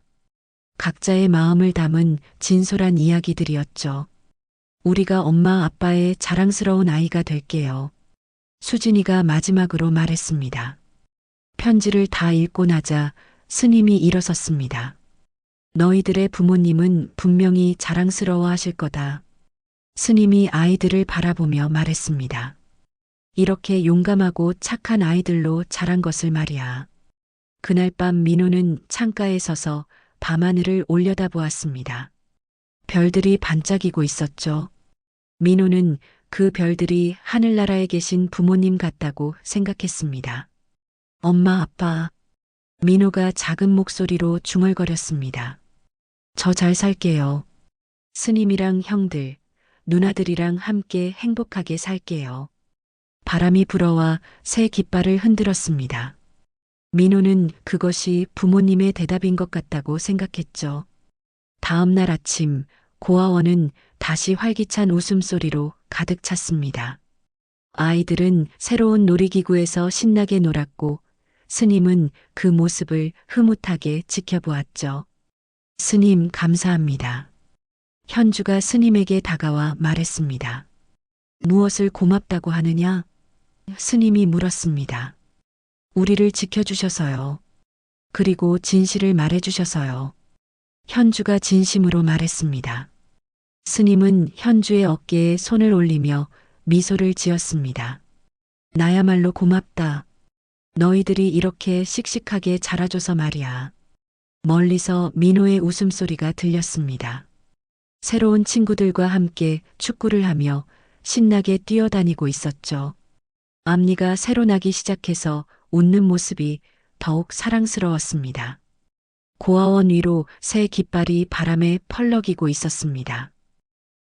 각자의 마음을 담은 진솔한 이야기들이었죠. 우리가 엄마 아빠의 자랑스러운 아이가 될게요. 수진이가 마지막으로 말했습니다. 편지를 다 읽고 나자 스님이 일어섰습니다. 너희들의 부모님은 분명히 자랑스러워 하실 거다. 스님이 아이들을 바라보며 말했습니다. 이렇게 용감하고 착한 아이들로 자란 것을 말이야. 그날 밤 민호는 창가에 서서 밤하늘을 올려다보았습니다. 별들이 반짝이고 있었죠. 민호는 그 별들이 하늘나라에 계신 부모님 같다고 생각했습니다. 엄마, 아빠. 민호가 작은 목소리로 중얼거렸습니다. 저 잘 살게요. 스님이랑 형들, 누나들이랑 함께 행복하게 살게요. 바람이 불어와 새 깃발을 흔들었습니다. 민호는 그것이 부모님의 대답인 것 같다고 생각했죠. 다음 날 아침 고아원은 다시 활기찬 웃음소리로 가득 찼습니다. 아이들은 새로운 놀이기구에서 신나게 놀았고 스님은 그 모습을 흐뭇하게 지켜보았죠. 스님 감사합니다. 현주가 스님에게 다가와 말했습니다. 무엇을 고맙다고 하느냐? 스님이 물었습니다. 우리를 지켜주셔서요. 그리고 진실을 말해주셔서요. 현주가 진심으로 말했습니다. 스님은 현주의 어깨에 손을 올리며 미소를 지었습니다. 나야말로 고맙다. 너희들이 이렇게 씩씩하게 자라줘서 말이야. 멀리서 민호의 웃음소리가 들렸습니다. 새로운 친구들과 함께 축구를 하며 신나게 뛰어다니고 있었죠. 앞니가 새로 나기 시작해서 웃는 모습이 더욱 사랑스러웠습니다. 고아원 위로 새 깃발이 바람에 펄럭이고 있었습니다.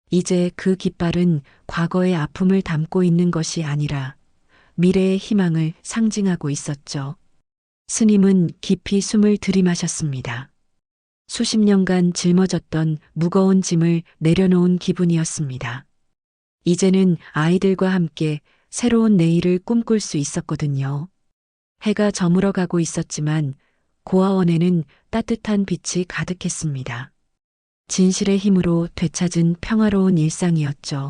이제 그 깃발은 과거의 아픔을 담고 있는 것이 아니라 미래의 희망을 상징하고 있었죠. 스님은 깊이 숨을 들이마셨습니다. 수십 년간 짊어졌던 무거운 짐을 내려놓은 기분이었습니다. 이제는 아이들과 함께 새로운 내일을 꿈꿀 수 있었거든요. 해가 저물어 가고 있었지만 고아원에는 따뜻한 빛이 가득했습니다. 진실의 힘으로 되찾은 평화로운 일상이었죠.